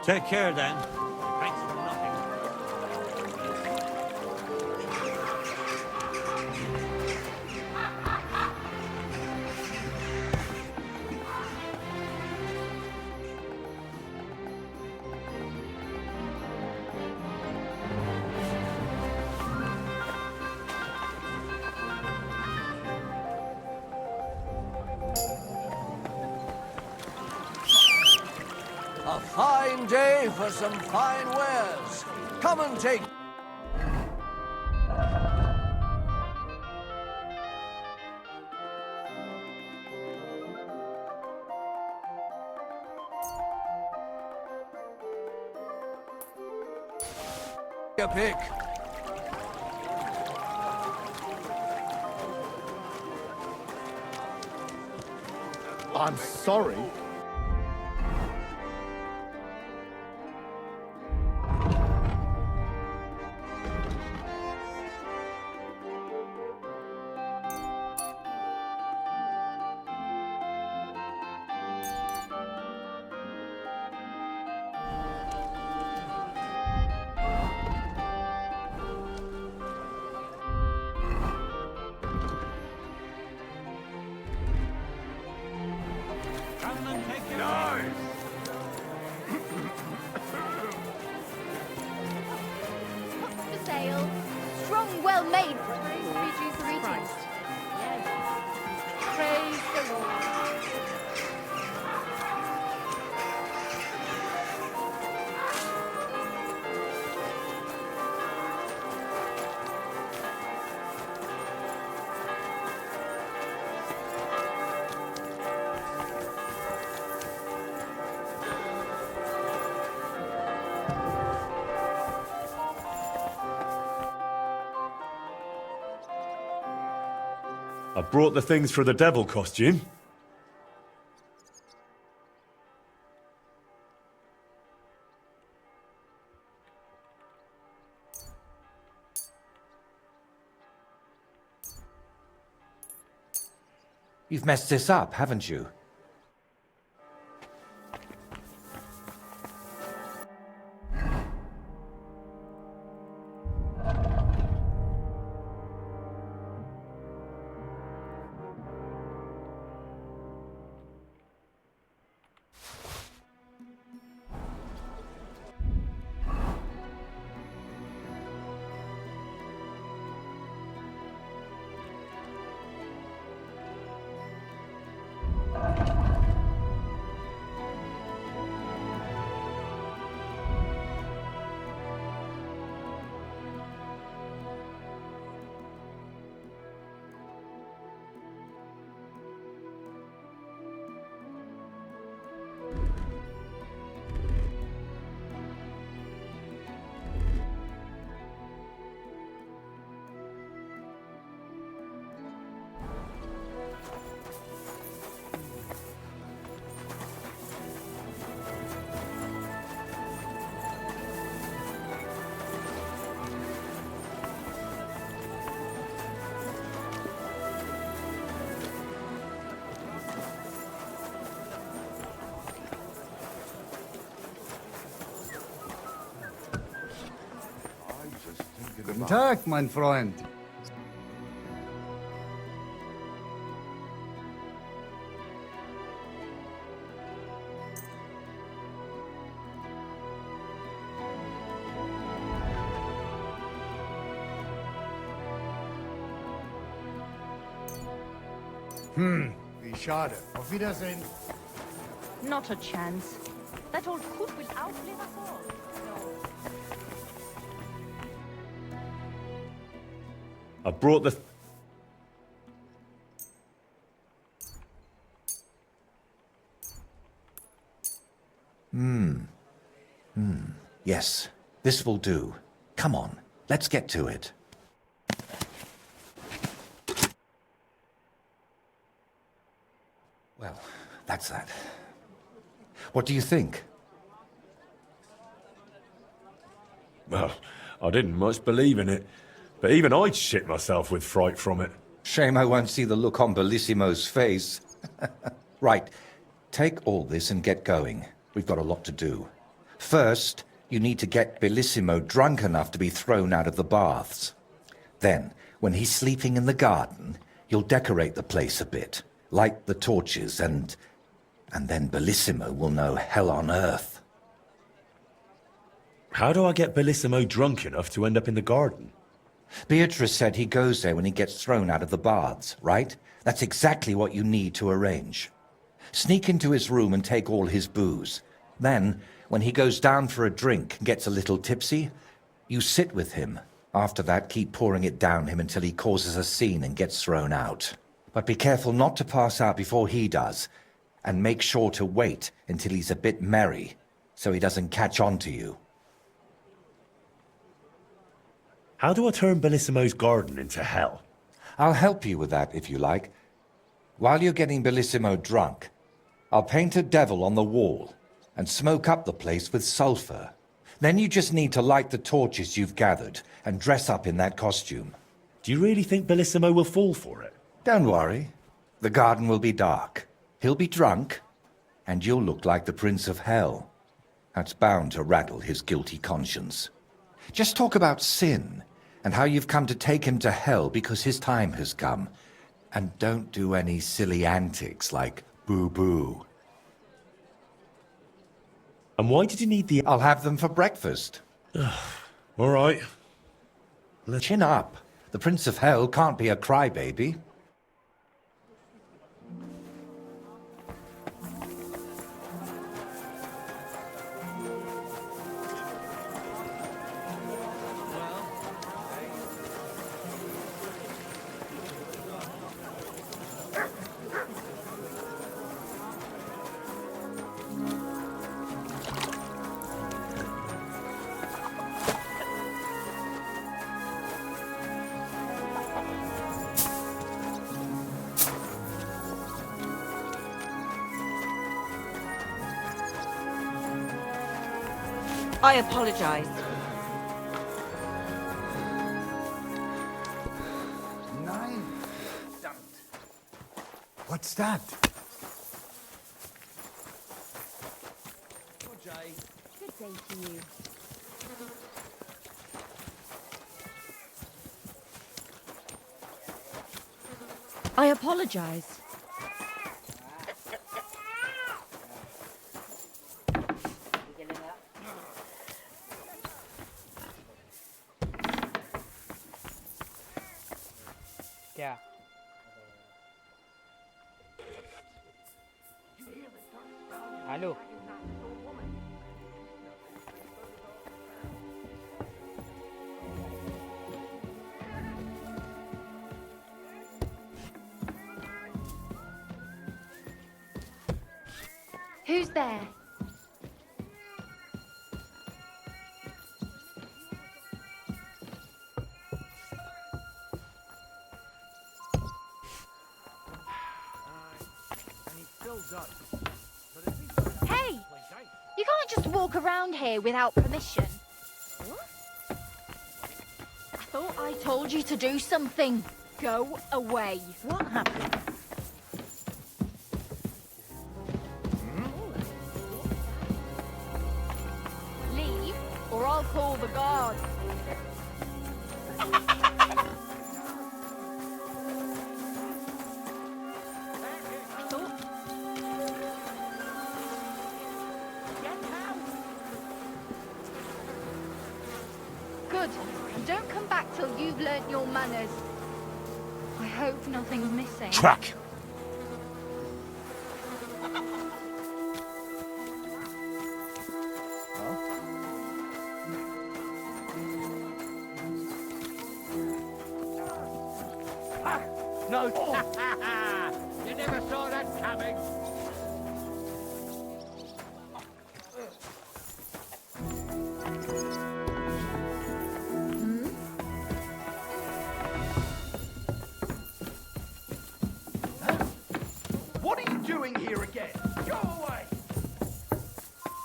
Take care then. Thanks for nothing. A fine day for some fine wares. Come and take... A pick. I'm sorry. Come and take your Nice. For sale. Strong, well-made. Praise be Jesus Christ. Yes. Praise the Lord. I brought the things for the devil costume. You've messed this up, haven't you? Guten Tag, mein Freund. Wie schade. Auf Wiedersehen. Not a chance. That old coot will outlive us all. I brought the... Yes, this will do. Come on, let's get to it. Well, that's that. What do you think? Well, I didn't much believe in it, but even I'd shit myself with fright from it. Shame I won't see the look on Bellissimo's face. Right, take all this and get going. We've got a lot to do. First, you need to get Bellissimo drunk enough to be thrown out of the baths. Then, when he's sleeping in the garden, you'll decorate the place a bit, light the torches, and then Bellissimo will know hell on earth. How do I get Bellissimo drunk enough to end up in the garden? Beatrice said he goes there when he gets thrown out of the baths, right? That's exactly what you need to arrange. Sneak into his room and take all his booze. Then, when he goes down for a drink and gets a little tipsy, you sit with him. After that, keep pouring it down him until he causes a scene and gets thrown out. But be careful not to pass out before he does, and make sure to wait until he's a bit merry, so he doesn't catch on to you. How do I turn Bellissimo's garden into hell? I'll help you with that if you like. While you're getting Bellissimo drunk, I'll paint a devil on the wall and smoke up the place with sulfur. Then you just need to light the torches you've gathered and dress up in that costume. Do you really think Bellissimo will fall for it? Don't worry. The garden will be dark. He'll be drunk, and you'll look like the Prince of Hell. That's bound to rattle his guilty conscience. Just talk about sin and how you've come to take him to hell because his time has come. And don't do any silly antics like boo-boo. And why did you need the... I'll have them for breakfast. All right. Chin up. The Prince of Hell can't be a crybaby. I apologize. Nine. What's that? Good day to you. I apologize. क्या hello Who's there? Hey! You can't just walk around here without permission. I thought I told you to do something. Go away. What happened? Leave, or I'll call the guards. Good. Don't come back till you've learnt your manners. I hope nothing's missing. Track! No. You never saw that coming. What are you doing here again? Go away!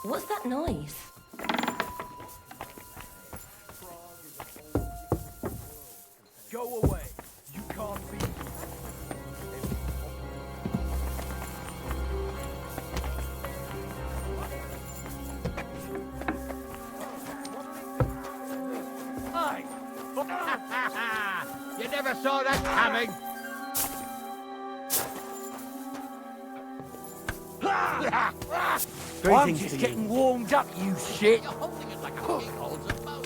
What's that noise? Go away. You can't be. Aye. You never saw that coming. I'm just getting warmed up, you shit. You're holding it like a pig holds a bone.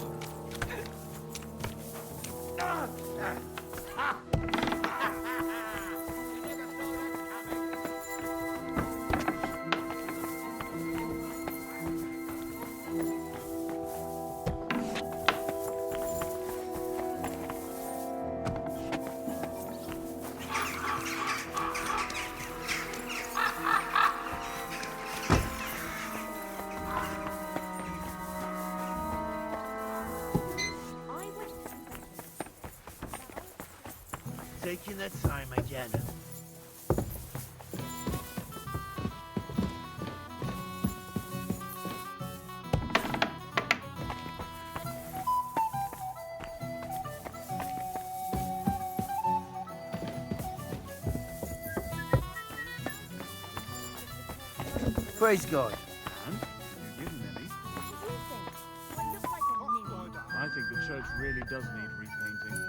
taking their time again. Praise God. And? Have you given any? I think the church really does need repainting.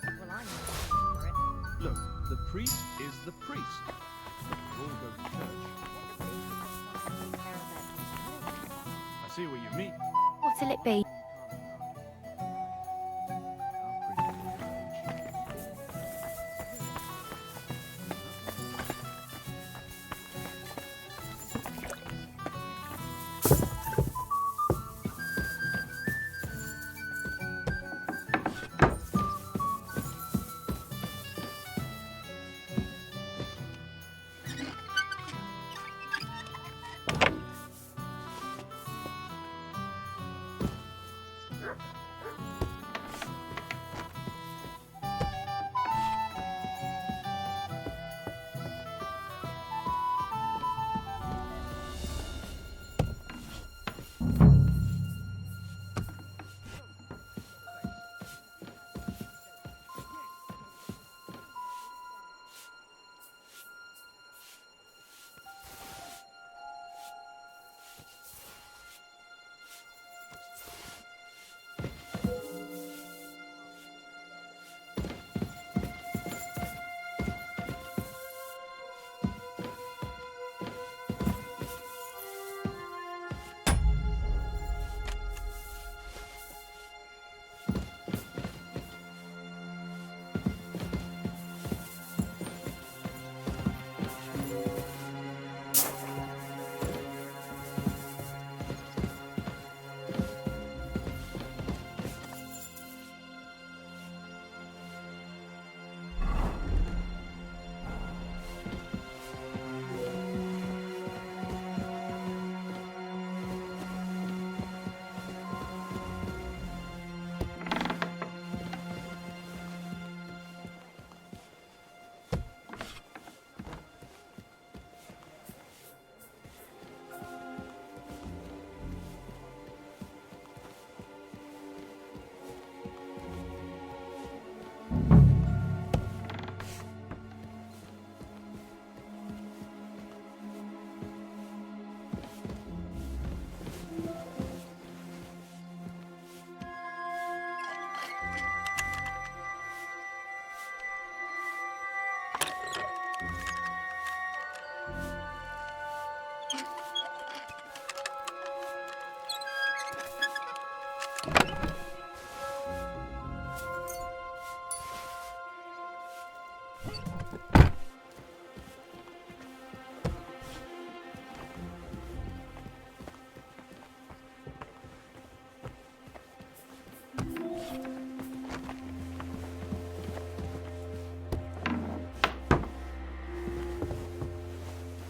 Well, I'm not for it. Look, the priest is the priest. We all go to church. I see what you mean. What'll it be?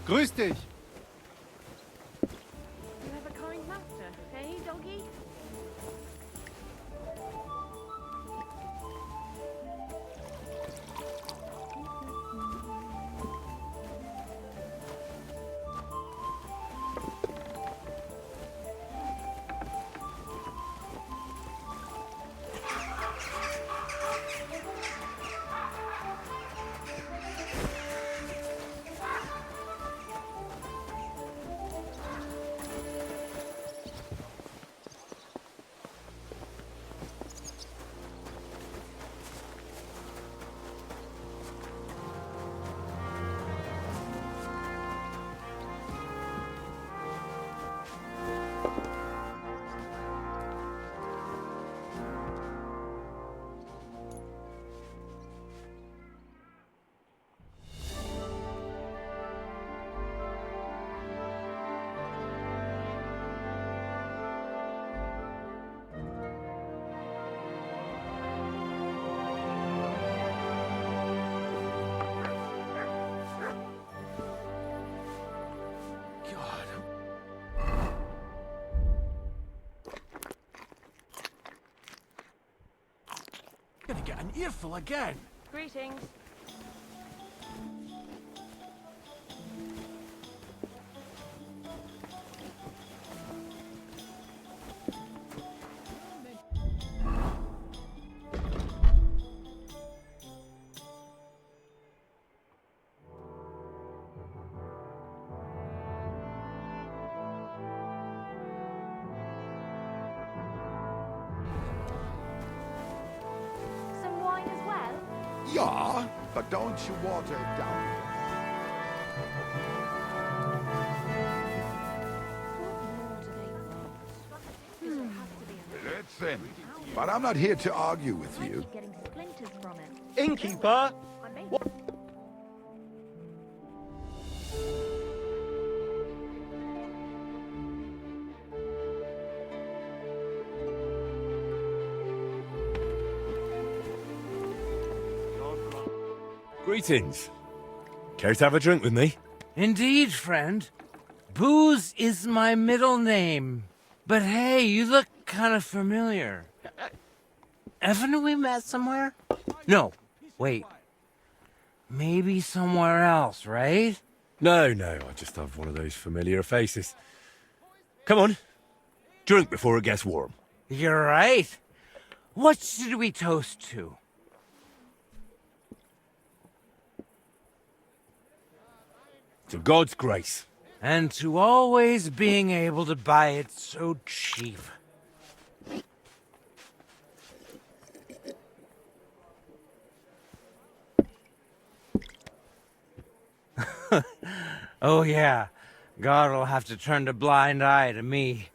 Grüß dich! You have a kind master, eh, doggy? Gonna get an earful again. Greetings. Ja, but don't you water it down. Listen, but I'm not here to argue with you. Getting splinters from it. Innkeeper! Greetings. Care to have a drink with me? Indeed, friend. Booze is my middle name. But hey, you look kind of familiar. Haven't we met somewhere? No, wait. Maybe somewhere else, right? No, I just have one of those familiar faces. Come on. Drink before it gets warm. You're right. What should we toast to? To God's grace. And to always being able to buy it so cheap. Oh yeah, God will have to turn a blind eye to me.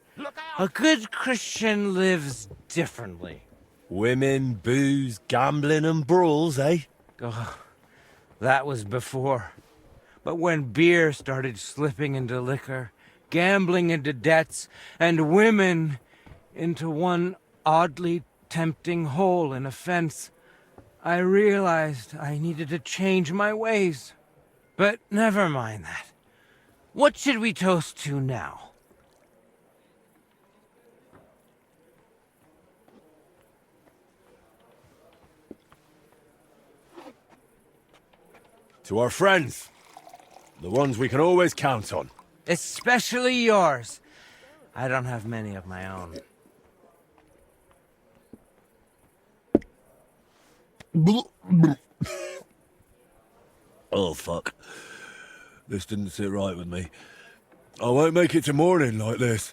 A good Christian lives differently. Women, booze, gambling and brawls, eh? Oh, that was before. But when beer started slipping into liquor, gambling into debts, and women into one oddly tempting hole in a fence, I realized I needed to change my ways. But never mind that. What should we toast to now? To our friends. The ones we can always count on. Especially yours. I don't have many of my own. Oh, fuck. This didn't sit right with me. I won't make it to morning like this.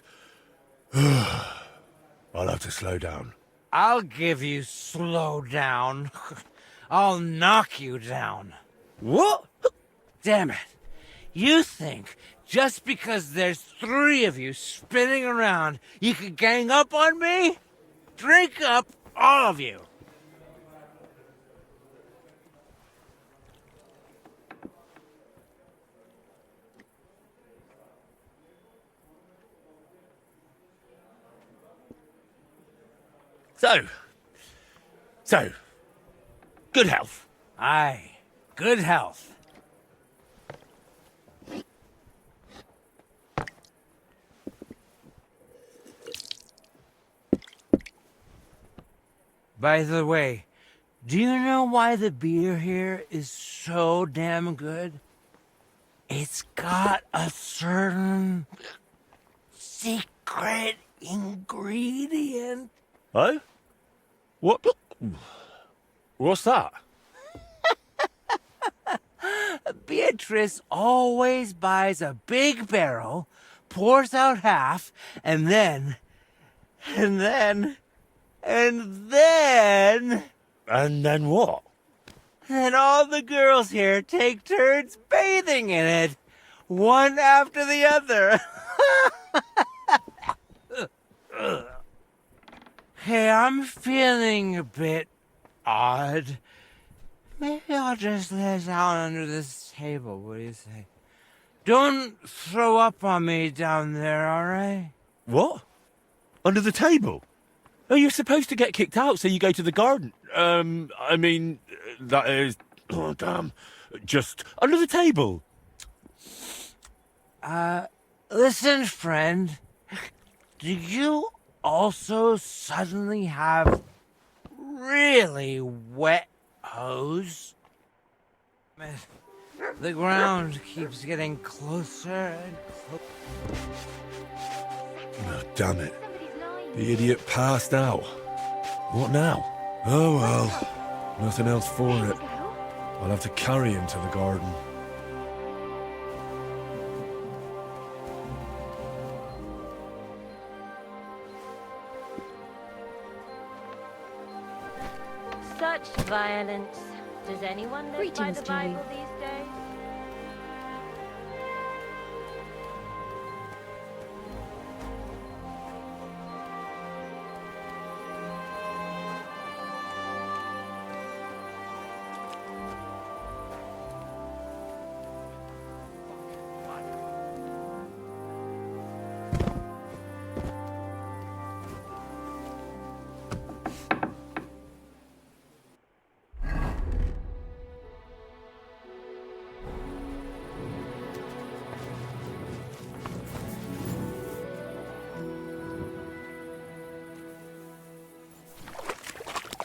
I'll have to slow down. I'll give you slow down. I'll knock you down. What? Damn it. You think just because there's 3 of you spinning around, you could gang up on me? Drink up, all of you. So, good health. Aye, good health. By the way, do you know why the beer here is so damn good? It's got a certain secret ingredient. Oh? What? What's that? Beatrice always buys a big barrel, pours out half, and then... And then what? Then all the girls here take turns bathing in it, one after the other. Hey, I'm feeling a bit odd. Maybe I'll just lay down under this table, what do you say? Don't throw up on me down there, alright? What? Under the table? Oh, you're supposed to get kicked out, so you go to the garden. I mean, that is... Oh, damn. Just under the table. Listen, friend. Do you also suddenly have really wet hose? The ground keeps getting closer and closer. Oh, damn it. The idiot passed out. What now? Oh well, nothing else for it. I'll have to carry him to the garden. Such violence. Does anyone live by Greetings, the Julie. Bible these days?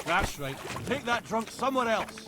That's right. Take that drunk somewhere else.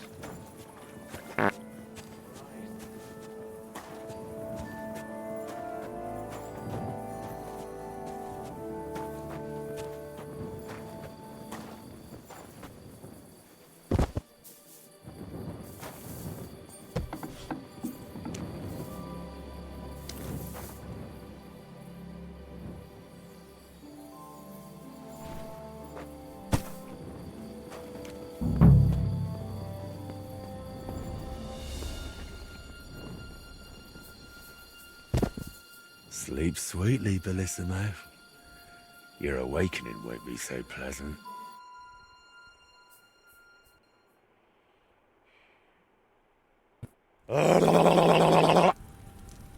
Sleep sweetly, Bellissimo. Your awakening won't be so pleasant.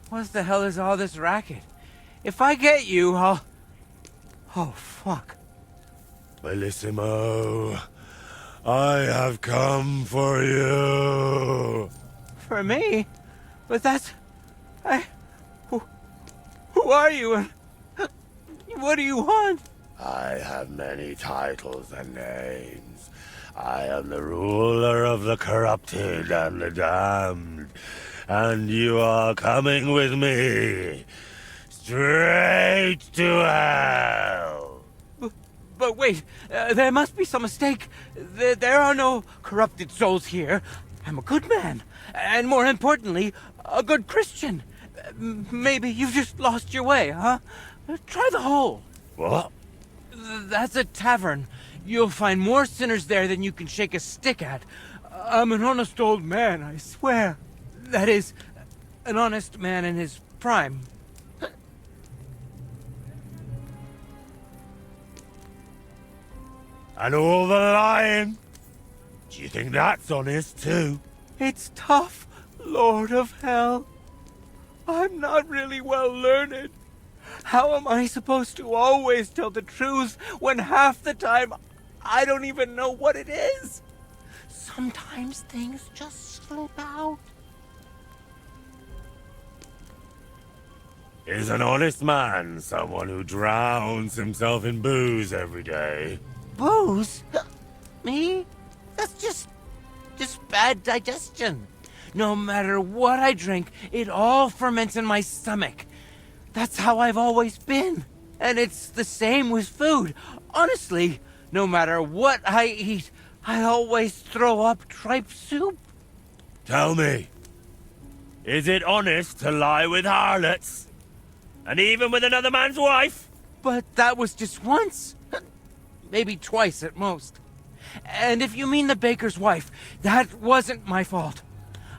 What the hell is all this racket? If I get you, I'll... Oh, fuck. Bellissimo, I have come for you. For me? But that's... Who are you and... What do you want? I have many titles and names. I am the ruler of the corrupted and the damned. And you are coming with me. Straight to hell. But wait, there must be some mistake. There are no corrupted souls here. I'm a good man. And more importantly, a good Christian. Maybe you've just lost your way, huh? Try the hole. What? That's a tavern. You'll find more sinners there than you can shake a stick at. I'm an honest old man, I swear. That is, an honest man in his prime. And all the lying? Do you think that's honest too? It's tough, Lord of Hell. I'm not really well learned. How am I supposed to always tell the truth when half the time I don't even know what it is? Sometimes things just slip out. Is an honest man someone who drowns himself in booze every day? Booze? Me? That's just bad digestion. No matter what I drink, it all ferments in my stomach. That's how I've always been. And it's the same with food. Honestly, no matter what I eat, I always throw up tripe soup. Tell me, is it honest to lie with harlots? And even with another man's wife? But that was just once. Maybe twice at most. And if you mean the baker's wife, that wasn't my fault.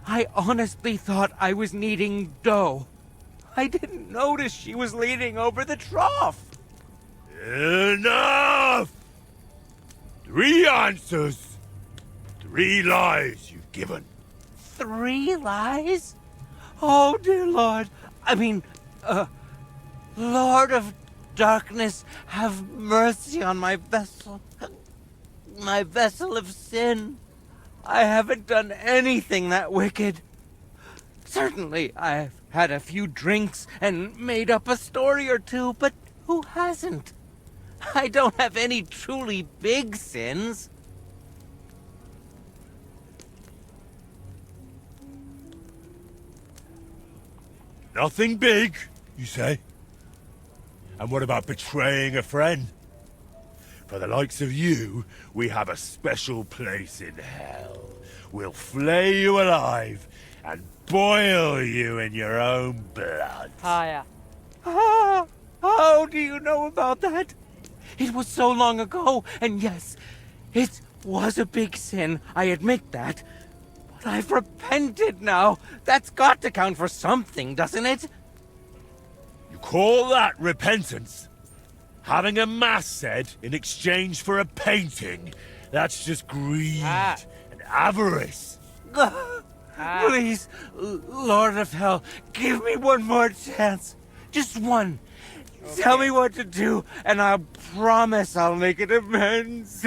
I honestly thought I was kneading dough. I didn't notice she was leaning over the trough. Enough! 3 answers. 3 lies you've given. 3 lies? Oh, dear Lord. I mean, Lord of Darkness, have mercy on my vessel. My vessel of sin. I haven't done anything that wicked. Certainly, I've had a few drinks and made up a story or two, but who hasn't? I don't have any truly big sins. Nothing big, you say? And what about betraying a friend? For the likes of you, we have a special place in hell. We'll flay you alive and boil you in your own blood. Hiya. Ah, how do you know about that? It was so long ago, and yes, it was a big sin, I admit that. I've repented now. That's got to count for something, doesn't it? You call that repentance? Having a mass said in exchange for a painting? That's just greed and avarice. Please, Lord of Hell, give me one more chance. Just one. Okay. Tell me what to do, and I'll promise I'll make it amends.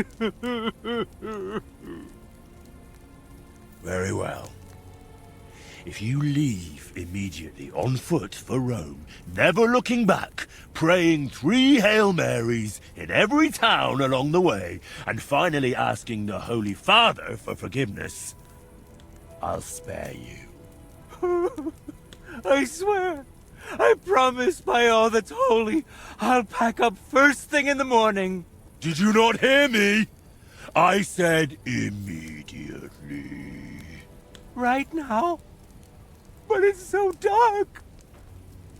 Very well. If you leave immediately on foot for Rome, never looking back, praying 3 Hail Marys in every town along the way, and finally asking the Holy Father for forgiveness, I'll spare you. I swear, I promise by all that's holy, I'll pack up first thing in the morning. Did you not hear me? I said immediately. Right now? But it's so dark.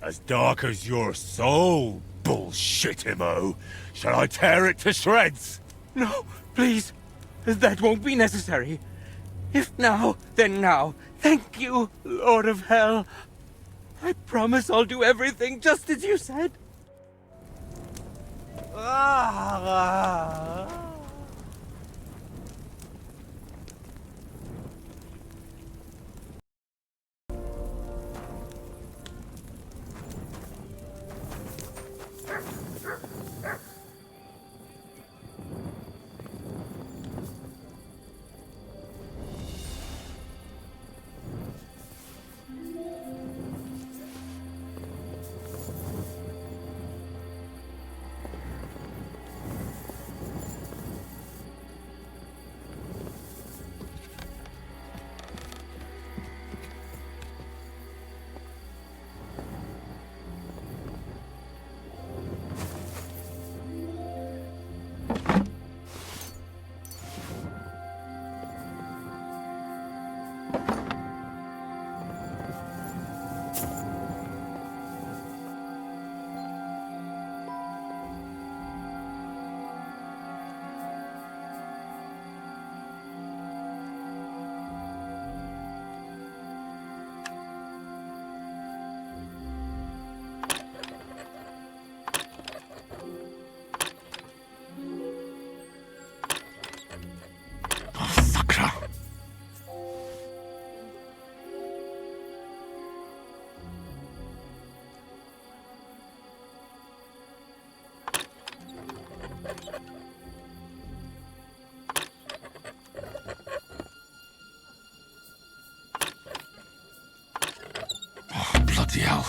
As dark as your soul, bullshitimo. Shall I tear it to shreds? No, please. That won't be necessary. If now, then now. Thank you, Lord of Hell. I promise I'll do everything just as you said. Bloody hell.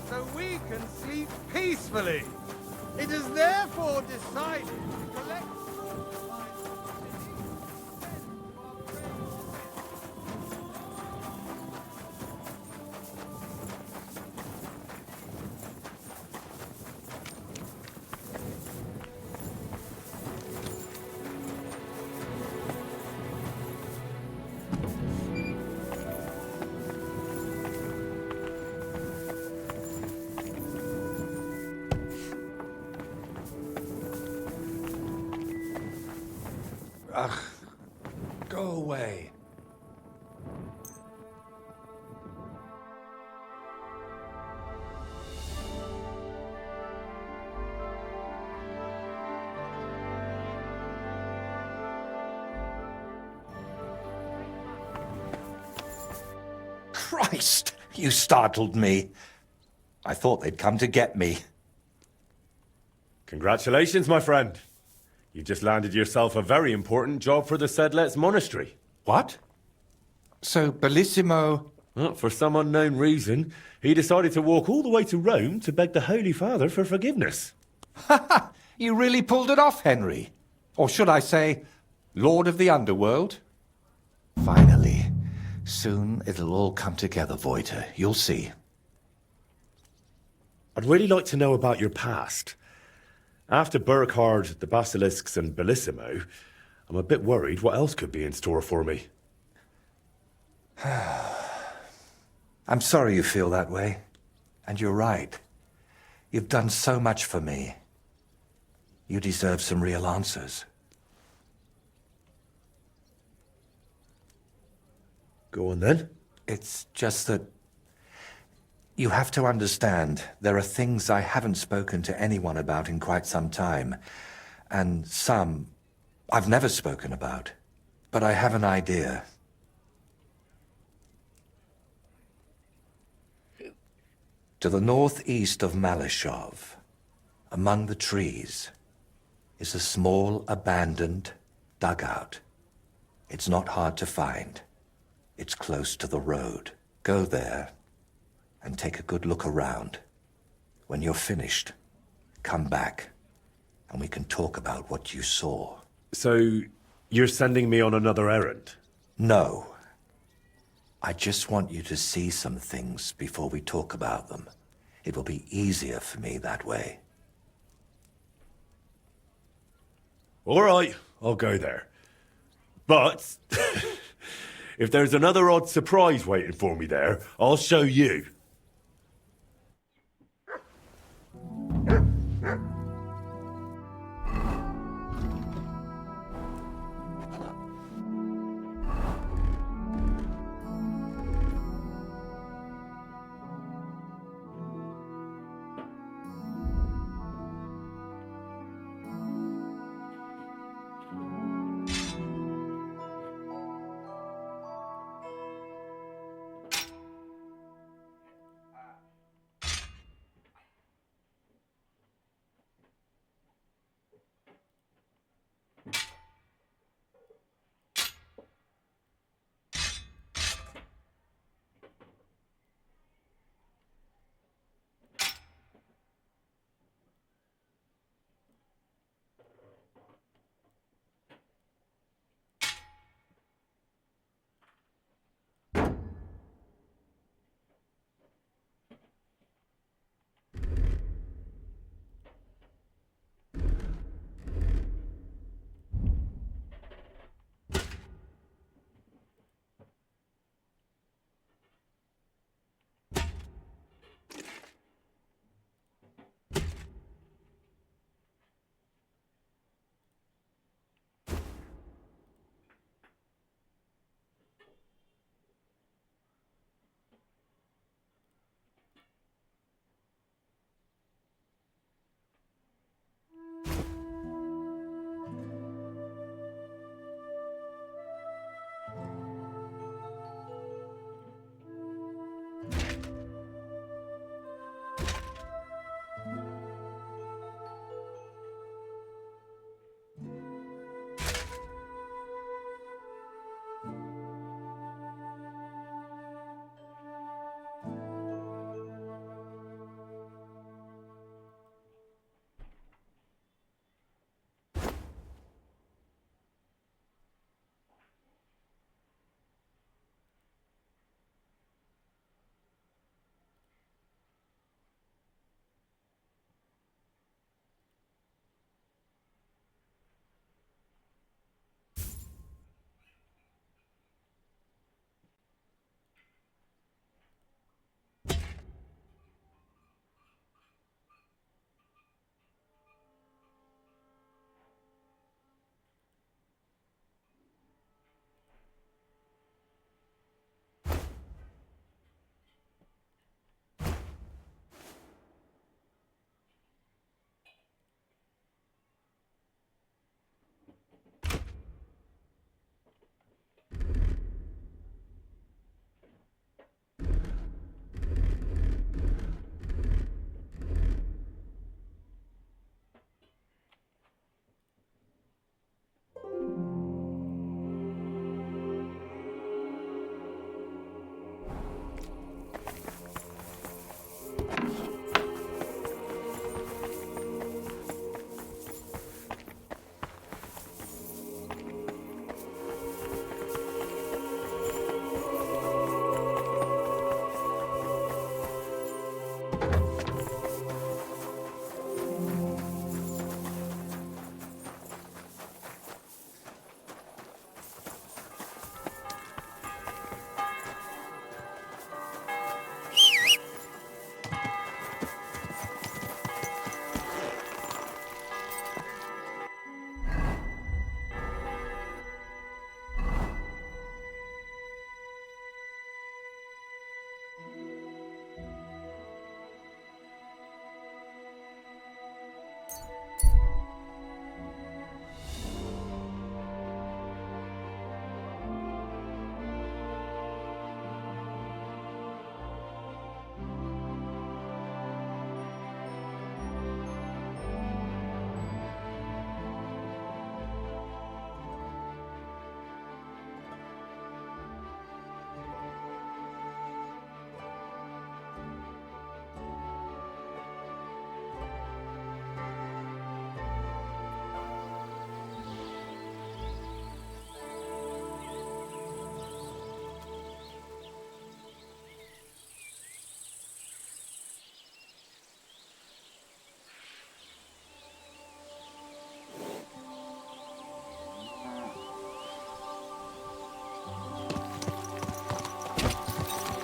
So we can sleep peacefully. It is therefore decided to collect Ugh, go away. Christ! You startled me. I thought they'd come to get me. Congratulations, my friend. You've just landed yourself a very important job for the Sedlets Monastery. What? So, Bellissimo... Well, for some unknown reason, he decided to walk all the way to Rome to beg the Holy Father for forgiveness. Ha ha! You really pulled it off, Henry. Or should I say, Lord of the Underworld? Finally. Soon it'll all come together, Voiter. You'll see. I'd really like to know about your past. After Burkhard, the Basilisks, and Bellissimo, I'm a bit worried what else could be in store for me. I'm sorry you feel that way. And you're right. You've done so much for me. You deserve some real answers. Go on then. It's just that you have to understand there are things I haven't spoken to anyone about in quite some time, and some I've never spoken about. But I have an idea. To the northeast of Malashov, among the trees, is a small abandoned dugout. It's not hard to find. It's close to the road. Go there and take a good look around. When you're finished, come back and we can talk about what you saw. So, you're sending me on another errand? No. I just want you to see some things before we talk about them. It will be easier for me that way. All right, I'll go there. But if there's another odd surprise waiting for me there, I'll show you.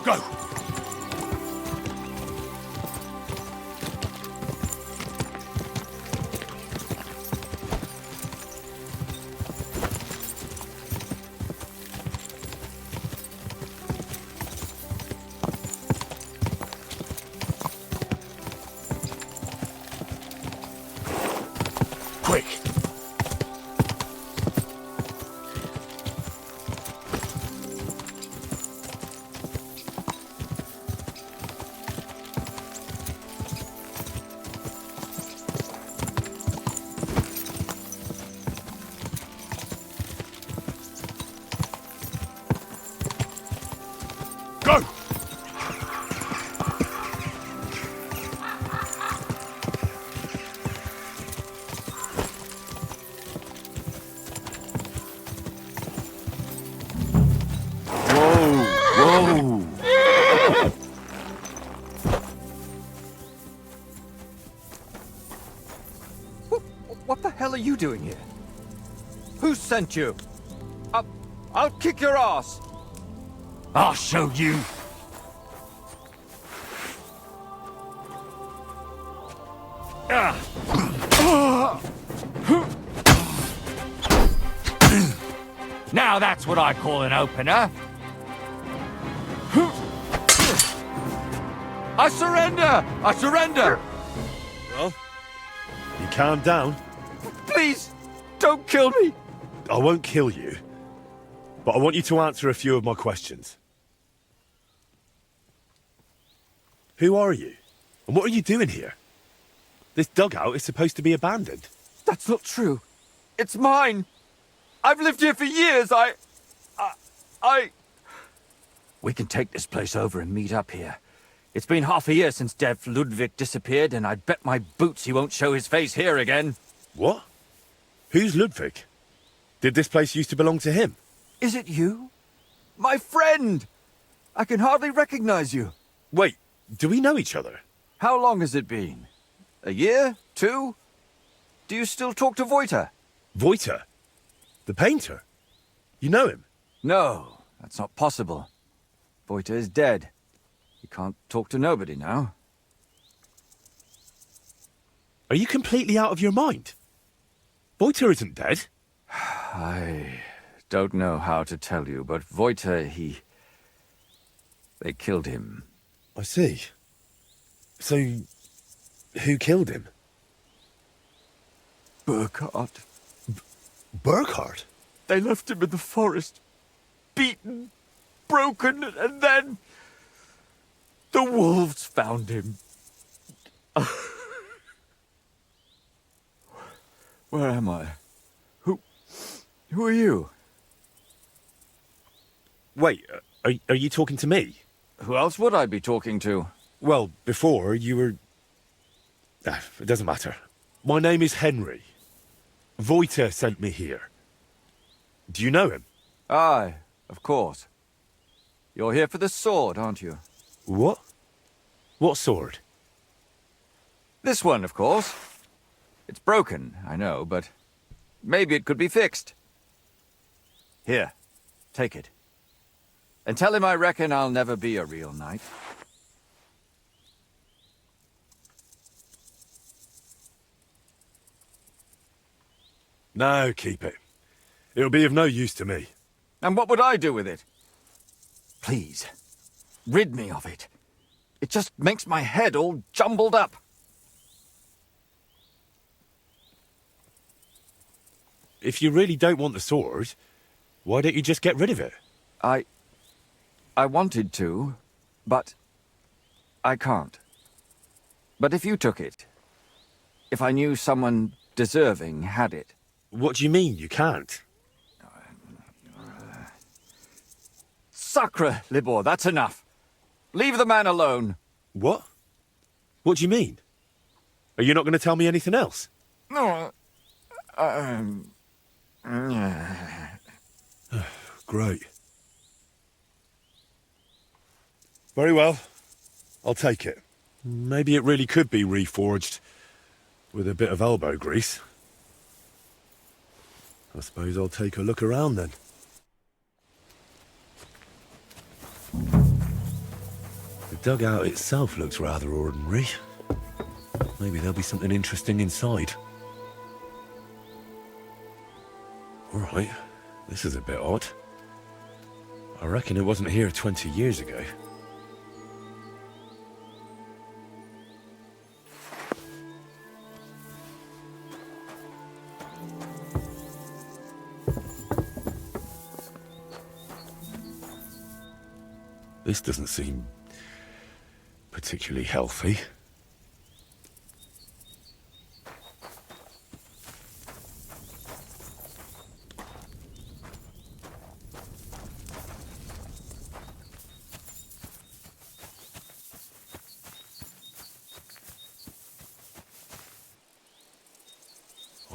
Go! Quick! Go! Whoa! What the hell are you doing here? Who sent you? I'll kick your ass! I'll show you. Now that's what I call an opener. I surrender! I surrender! Well, you calm down. Please, don't kill me! I won't kill you, but I want you to answer a few of my questions. Who are you? And what are you doing here? This dugout is supposed to be abandoned. That's not true. It's mine. I've lived here for years. We can take this place over and meet up here. It's been half a year since Dev Ludwig disappeared, and I'd bet my boots he won't show his face here again. What? Who's Ludwig? Did this place used to belong to him? Is it you? My friend! I can hardly recognize you. Wait, do we know each other? How long has it been? A year? 2? Do you still talk to Voiter? Voiter? The painter? You know him? No, that's not possible. Voiter is dead. He can't talk to nobody now. Are you completely out of your mind? Voiter isn't dead. I don't know how to tell you, but Voiter, they killed him. I see. So, who killed him? Burkhard. Burkhard? They left him in the forest. Beaten, broken, and then... the wolves found him. Where am I? Who are you? Wait, are you talking to me? Who else would I be talking to? Well, before you were... it doesn't matter. My name is Henry. Voiter sent me here. Do you know him? Aye, of course. You're here for the sword, aren't you? What? What sword? This one, of course. It's broken, I know, but maybe it could be fixed. Here, take it. And tell him I reckon I'll never be a real knight. No, keep it. It'll be of no use to me. And what would I do with it? Please, rid me of it. It just makes my head all jumbled up. If you really don't want the sword, why don't you just get rid of it? I wanted to, but I can't. But if you took it, if I knew someone deserving had it... What do you mean, you can't? Sacre, Libor, that's enough. Leave the man alone. What? What do you mean? Are you not going to tell me anything else? No. Great. Very well. I'll take it. Maybe it really could be reforged with a bit of elbow grease. I suppose I'll take a look around then. dugout itself looks rather ordinary. Maybe there'll be something interesting inside. Alright, this is a bit odd. I reckon it wasn't here 20 years ago. This doesn't seem particularly healthy.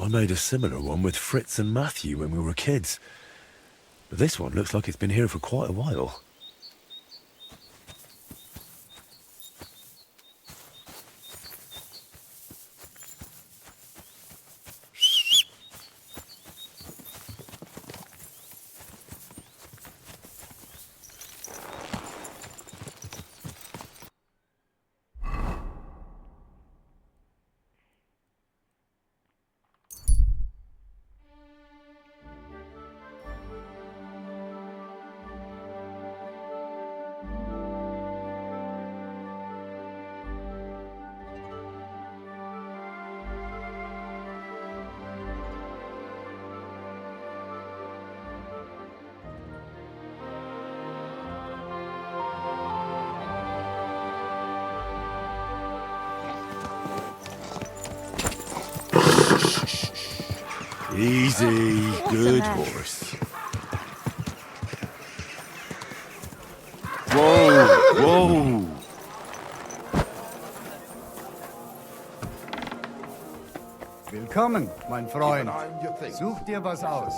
I made a similar one with Fritz and Matthew when we were kids. But this one looks like it's been here for quite a while. Easy, good horse. Whoa, whoa. Willkommen, mein Freund. Such dir was aus.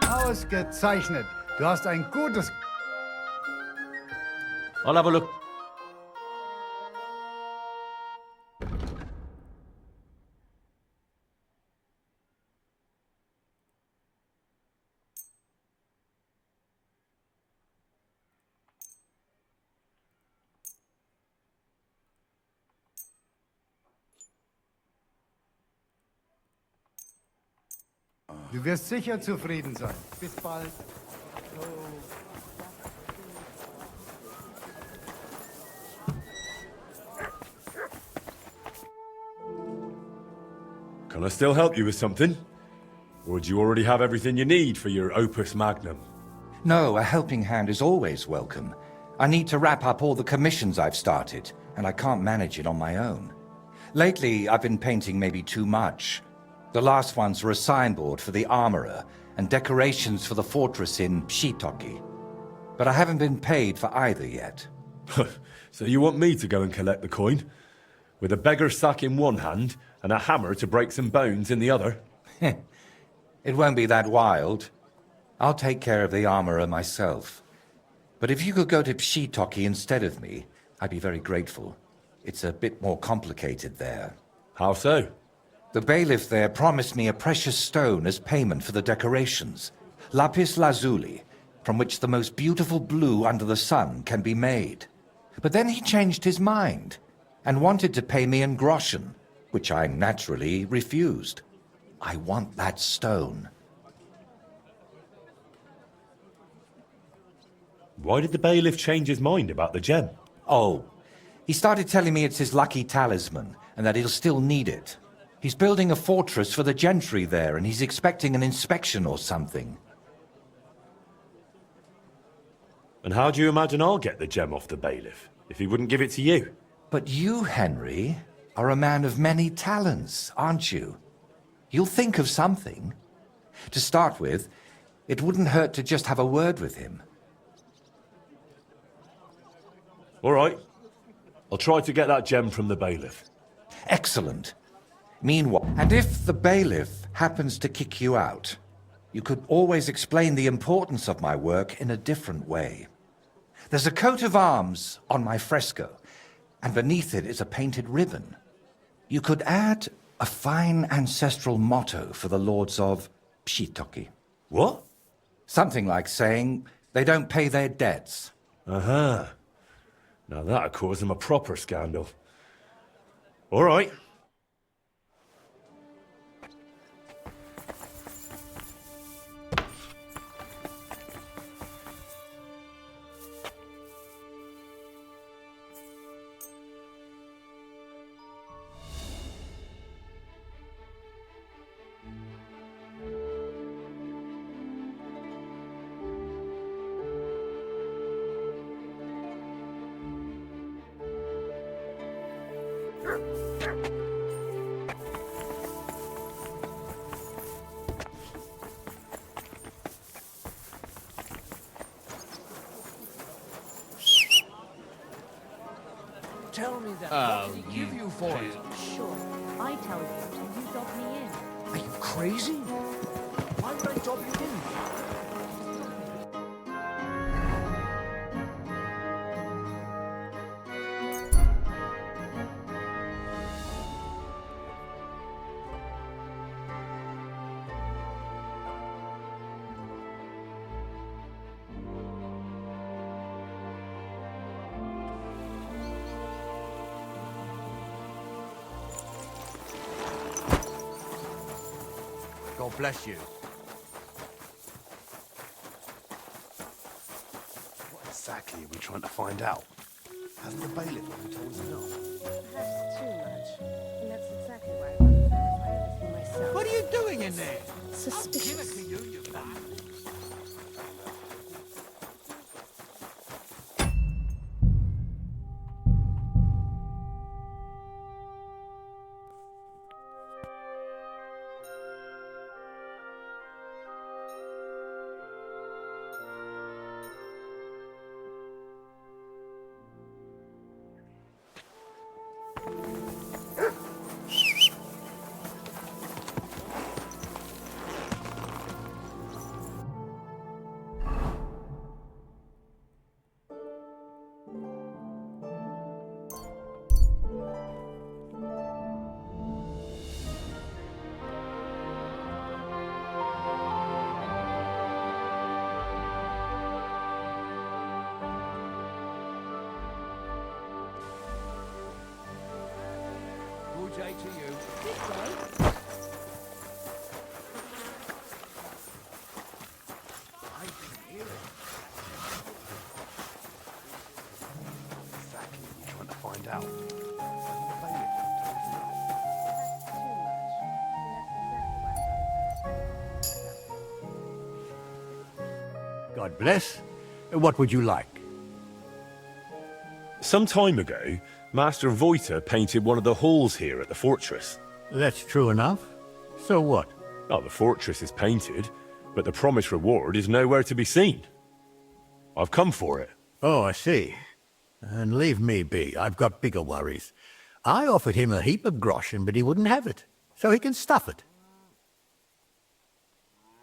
Ausgezeichnet. Du hast ein gutes... I'll have a look. Du wirst sicher zufrieden sein. Bis bald. Can I still help you with something? Or do you already have everything you need for your opus magnum? No, a helping hand is always welcome. I need to wrap up all the commissions I've started, and I can't manage it on my own. Lately, I've been painting maybe too much. The last ones were a signboard for the armorer and decorations for the fortress in Shitoki. But I haven't been paid for either yet. So you want me to go and collect the coin? With a beggar's sack in one hand and a hammer to break some bones in the other? It won't be that wild. I'll take care of the armorer myself. But if you could go to Shitoki instead of me, I'd be very grateful. It's a bit more complicated there. How so? The bailiff there promised me a precious stone as payment for the decorations. Lapis lazuli, from which the most beautiful blue under the sun can be made. But then he changed his mind and wanted to pay me in groschen, which I naturally refused. I want that stone. Why did the bailiff change his mind about the gem? Oh, he started telling me it's his lucky talisman and that he'll still need it. He's building a fortress for the gentry there, and he's expecting an inspection or something. And how do you imagine I'll get the gem off the bailiff, if he wouldn't give it to you? But you, Henry, are a man of many talents, aren't you? You'll think of something. To start with, it wouldn't hurt to just have a word with him. All right. I'll try to get that gem from the bailiff. Excellent. Meanwhile, and if the bailiff happens to kick you out, you could always explain the importance of my work in a different way. There's a coat of arms on my fresco, and beneath it is a painted ribbon. You could add A fine ancestral motto for the lords of Shitoki. What? Something like saying they don't pay their debts. Uh-huh. Now that'll cause them a proper scandal. All right. Tell me that. What did he give you for it? Sure. I tell you, and you dob me in. Are you crazy? Why would I dob you in? God bless you. What exactly are we trying to find out? Hasn't the bailiff already told us enough? Perhaps too much. And that's exactly why I want to verify everything myself. What are you doing in there? Suspicious. Good day to you. Good day. I can hear it. Exactly what we're trying to find out. Hasn't the bailiff already told us enough? Perhaps too much. And that's exactly why I got to verify. God bless. What would you like? Some time ago, Master Voiter painted one of the halls here at the fortress. That's true enough. So what? Oh, the fortress is painted, but the promised reward is nowhere to be seen. I've come for it. Oh, I see. And leave me be. I've got bigger worries. I offered him a heap of groschen, but he wouldn't have it. So he can stuff it.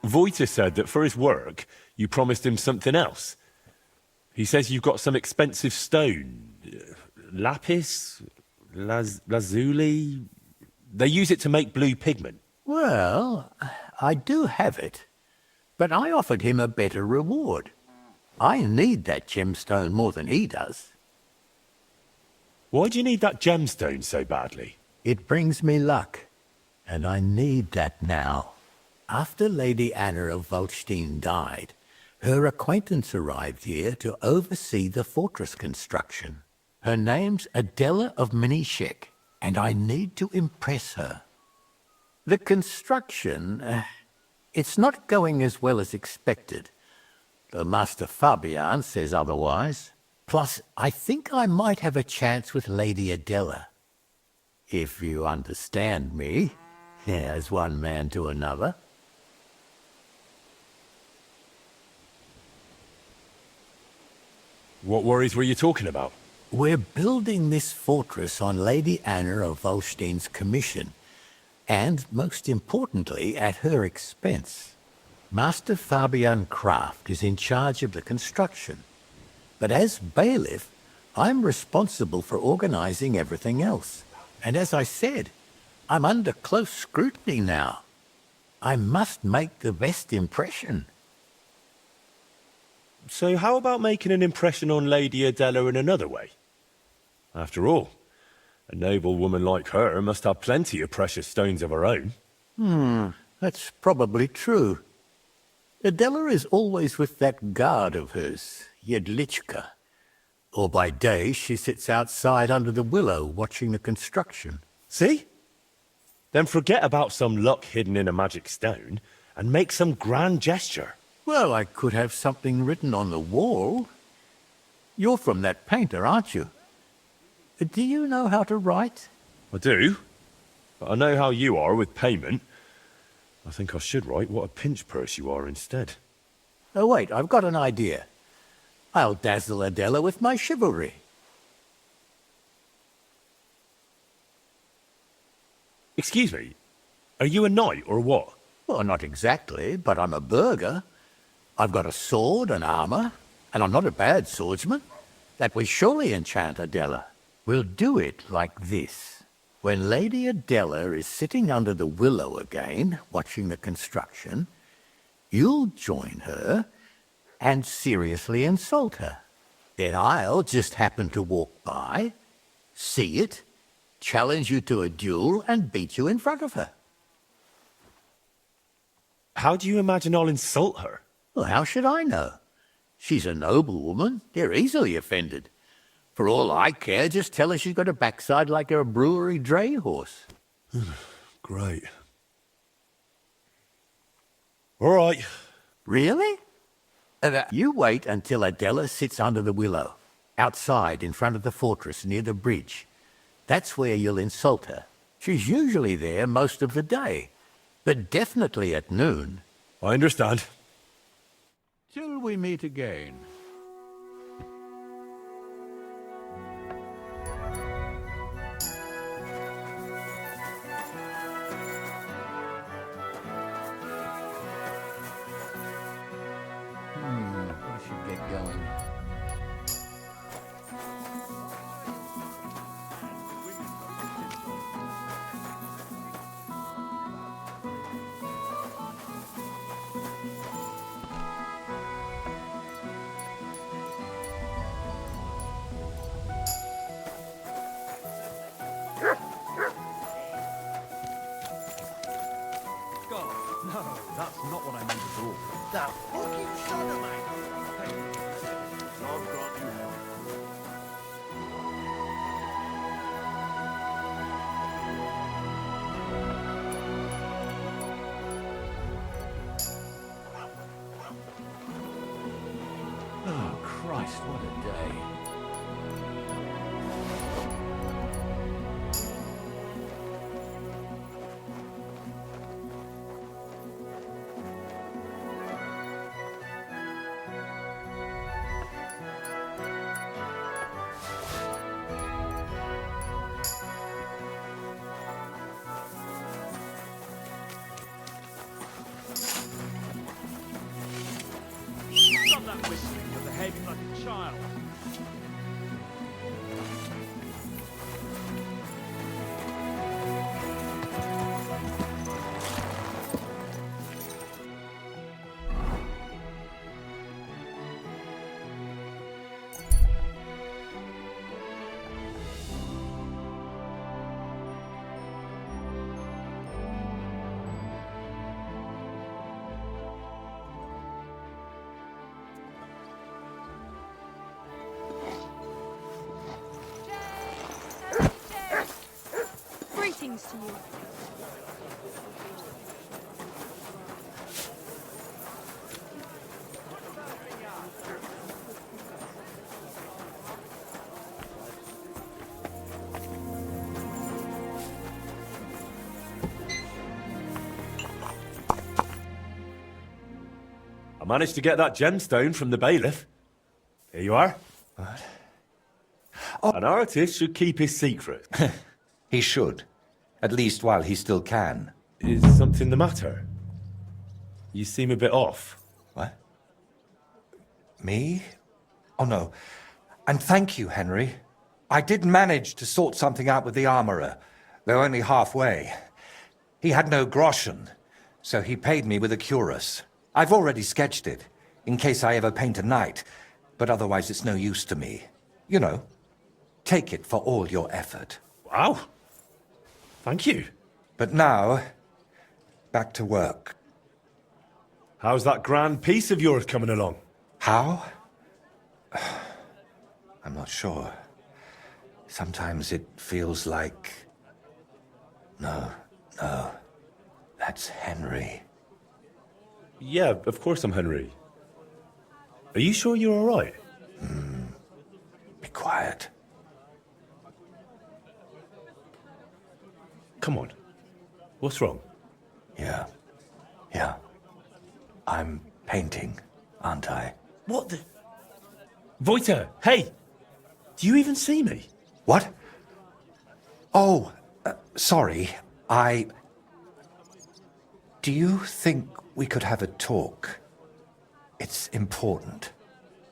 Voiter said that for his work, you promised him something else. He says you've got some expensive stone. Lapis? Lazuli? They use it to make blue pigment. Well, I do have it. But I offered him a better reward. I need that gemstone more than he does. Why do you need that gemstone so badly? It brings me luck, and I need that now. After Lady Anna of Volstein died, her acquaintance arrived here to oversee the fortress construction. Her name's Adela of Minishek, and I need to impress her. The construction, it's not going as well as expected. The Master Fabian says otherwise. Plus, I think I might have a chance with Lady Adela. If you understand me, as one man to another. What worries were you talking about? We're building this fortress on Lady Anna of Volstein's commission, and, most importantly, at her expense. Master Fabian Kraft is in charge of the construction, but as bailiff, I'm responsible for organizing everything else. And as I said, I'm under close scrutiny now. I must make the best impression. So how about making an impression on Lady Adela in another way? After all, a noble woman like her must have plenty of precious stones of her own. That's probably true. Adela is always with that guard of hers, Jedlichka. Or by day she sits outside under the willow watching the construction. See? Then forget about some luck hidden in a magic stone and make some grand gesture. Well, I could have something written on the wall. You're from that painter, aren't you? Do you know how to write? I do, but I know how you are with payment. I think I should write what a pinch purse you are instead. Oh, wait, I've got an idea. I'll dazzle Adela with my chivalry. Excuse me, are you a knight or what? Well, not exactly, but I'm a burgher. I've got a sword and armor, and I'm not a bad swordsman. That will surely enchant Adela. We'll do it like this. When Lady Adela is sitting under the willow again, watching the construction, you'll join her and seriously insult her. Then I'll just happen to walk by, see it, challenge you to a duel, and beat you in front of her. How do you imagine I'll insult her? Well, how should I know? She's a noble woman. They're easily offended. For all I care, just tell her she's got a backside like a brewery dray horse. Great. All right. Really? You wait until Adela sits under the willow, outside in front of the fortress near the bridge. That's where you'll insult her. She's usually there most of the day, but definitely at noon. I understand. Till we meet again. I should get going. No, that's not what I meant at all. That fucking sodomite! God grant you help. Oh, Christ, what a day. Stop that whistling. You're behaving like a child. Greetings to you. I managed to get that gemstone from the bailiff. Here you are. What? An artist should keep his secret. He should. At least while he still can. Is something the matter? You seem a bit off. What? Me? Oh, no. And thank you, Henry. I did manage to sort something out with the armourer. though only halfway. He had no groschen, so he paid me with a cuirass. I've already sketched it, in case I ever paint a knight, but otherwise it's no use to me. You know, take it for all your effort. Wow. Thank you. But now, back to work. How's that grand piece of yours coming along? How? I'm not sure. Sometimes it feels like... No, that's Henry. Yeah, of course I'm Henry. Are you sure you're all right? Be quiet. Come on. What's wrong? Yeah. I'm painting, aren't I? What the... Voiter, hey! Do you even see me? What? Oh, sorry. Do you think we could have a talk? It's important.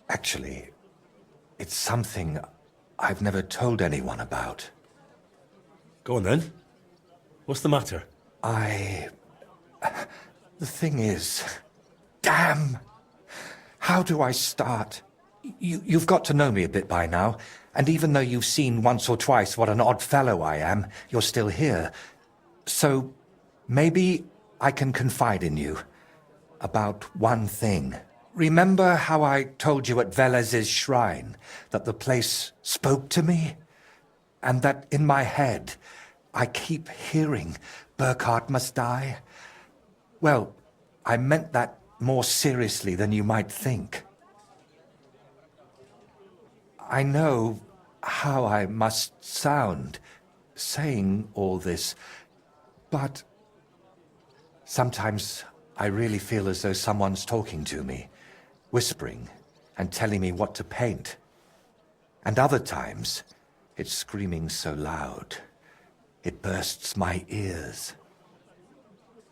Actually, it's something I've never told anyone about. Go on then. What's the matter? The thing is... Damn! How do I start? You've got to know me a bit by now, and even though you've seen once or twice what an odd fellow I am, you're still here. So, maybe I can confide in you about one thing. Remember how I told you at Velez's shrine that the place spoke to me? And that in my head, I keep hearing Burkhard must die? Well, I meant that more seriously than you might think. I know how I must sound saying all this, but sometimes I really feel as though someone's talking to me, whispering and telling me what to paint. And other times, it's screaming so loud, it bursts my ears.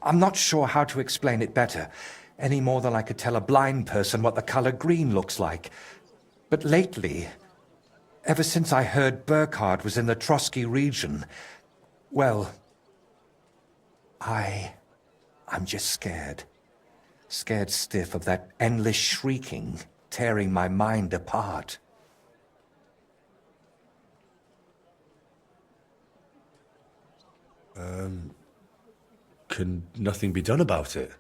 I'm not sure how to explain it better, any more than I could tell a blind person what the color green looks like. But lately, ever since I heard Burkhard was in the Trotsky region, well, I'm just scared. Scared stiff of that endless shrieking, tearing my mind apart. Can nothing be done about it?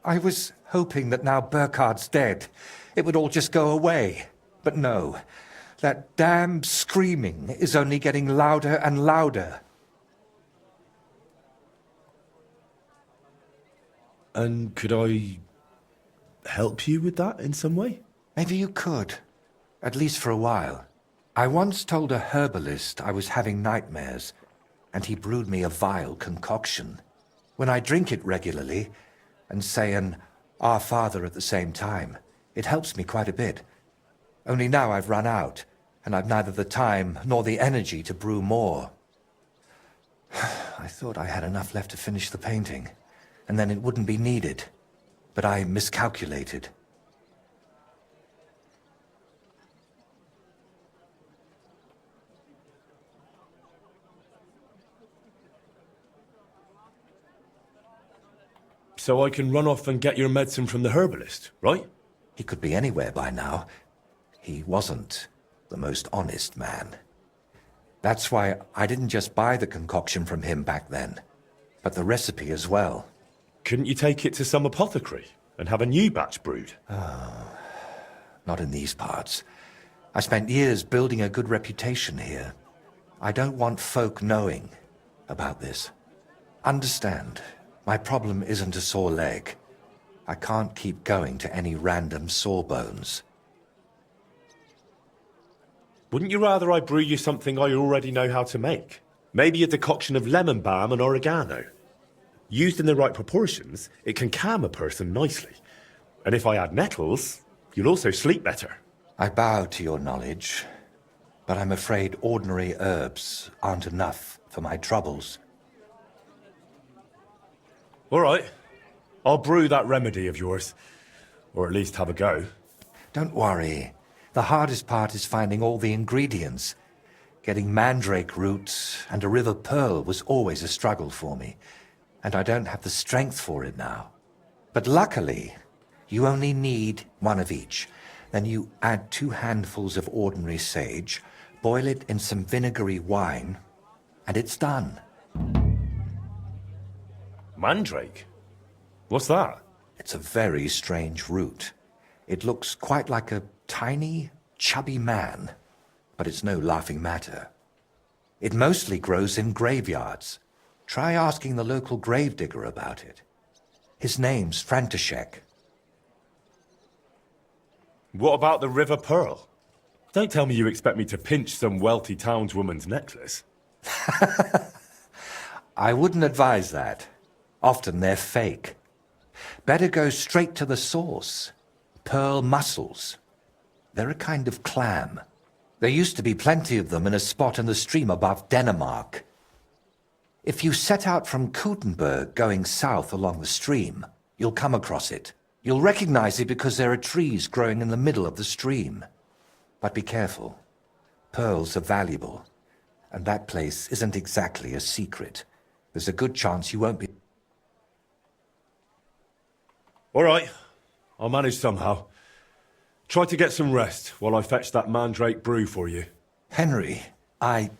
I was hoping that now Burkhard's dead, it would all just go away. But no, that damn screaming is only getting louder and louder. And could I help you with that in some way? Maybe you could, at least for a while. I once told a herbalist I was having nightmares, and he brewed me a vile concoction. When I drink it regularly, and say an Our Father at the same time, it helps me quite a bit. Only now I've run out, and I've neither the time nor the energy to brew more. I thought I had enough left to finish the painting, and then it wouldn't be needed. But I miscalculated. So I can run off and get your medicine from the herbalist, right? He could be anywhere by now. He wasn't the most honest man. That's why I didn't just buy the concoction from him back then, but the recipe as well. Couldn't you take it to some apothecary and have a new batch brewed? Not in these parts. I spent years building a good reputation here. I don't want folk knowing about this. Understand, my problem isn't a sore leg. I can't keep going to any random sawbones. Wouldn't you rather I brew you something I already know how to make? Maybe a decoction of lemon balm and oregano. Used in the right proportions, it can calm a person nicely. And if I add nettles, you'll also sleep better. I bow to your knowledge, but I'm afraid ordinary herbs aren't enough for my troubles. All right. I'll brew that remedy of yours. Or at least have a go. Don't worry. The hardest part is finding all the ingredients. Getting mandrake roots and a river pearl was always a struggle for me, and I don't have the strength for it now. But luckily, you only need one of each. Then you add 2 handfuls of ordinary sage, boil it in some vinegary wine, and it's done. Mandrake? What's that? It's a very strange root. It looks quite like a tiny, chubby man, but it's no laughing matter. It mostly grows in graveyards. Try asking the local gravedigger about it. His name's František. What about the River Pearl? Don't tell me you expect me to pinch some wealthy townswoman's necklace. I wouldn't advise that. Often they're fake. Better go straight to the source. Pearl mussels. They're a kind of clam. There used to be plenty of them in a spot in the stream above Denmark. If you set out from Kuttenberg going south along the stream, you'll come across it. You'll recognize it because there are trees growing in the middle of the stream. But be careful. Pearls are valuable, and that place isn't exactly a secret. There's a good chance you won't be... All right, I'll manage somehow. Try to get some rest while I fetch that mandrake brew for you. Henry, I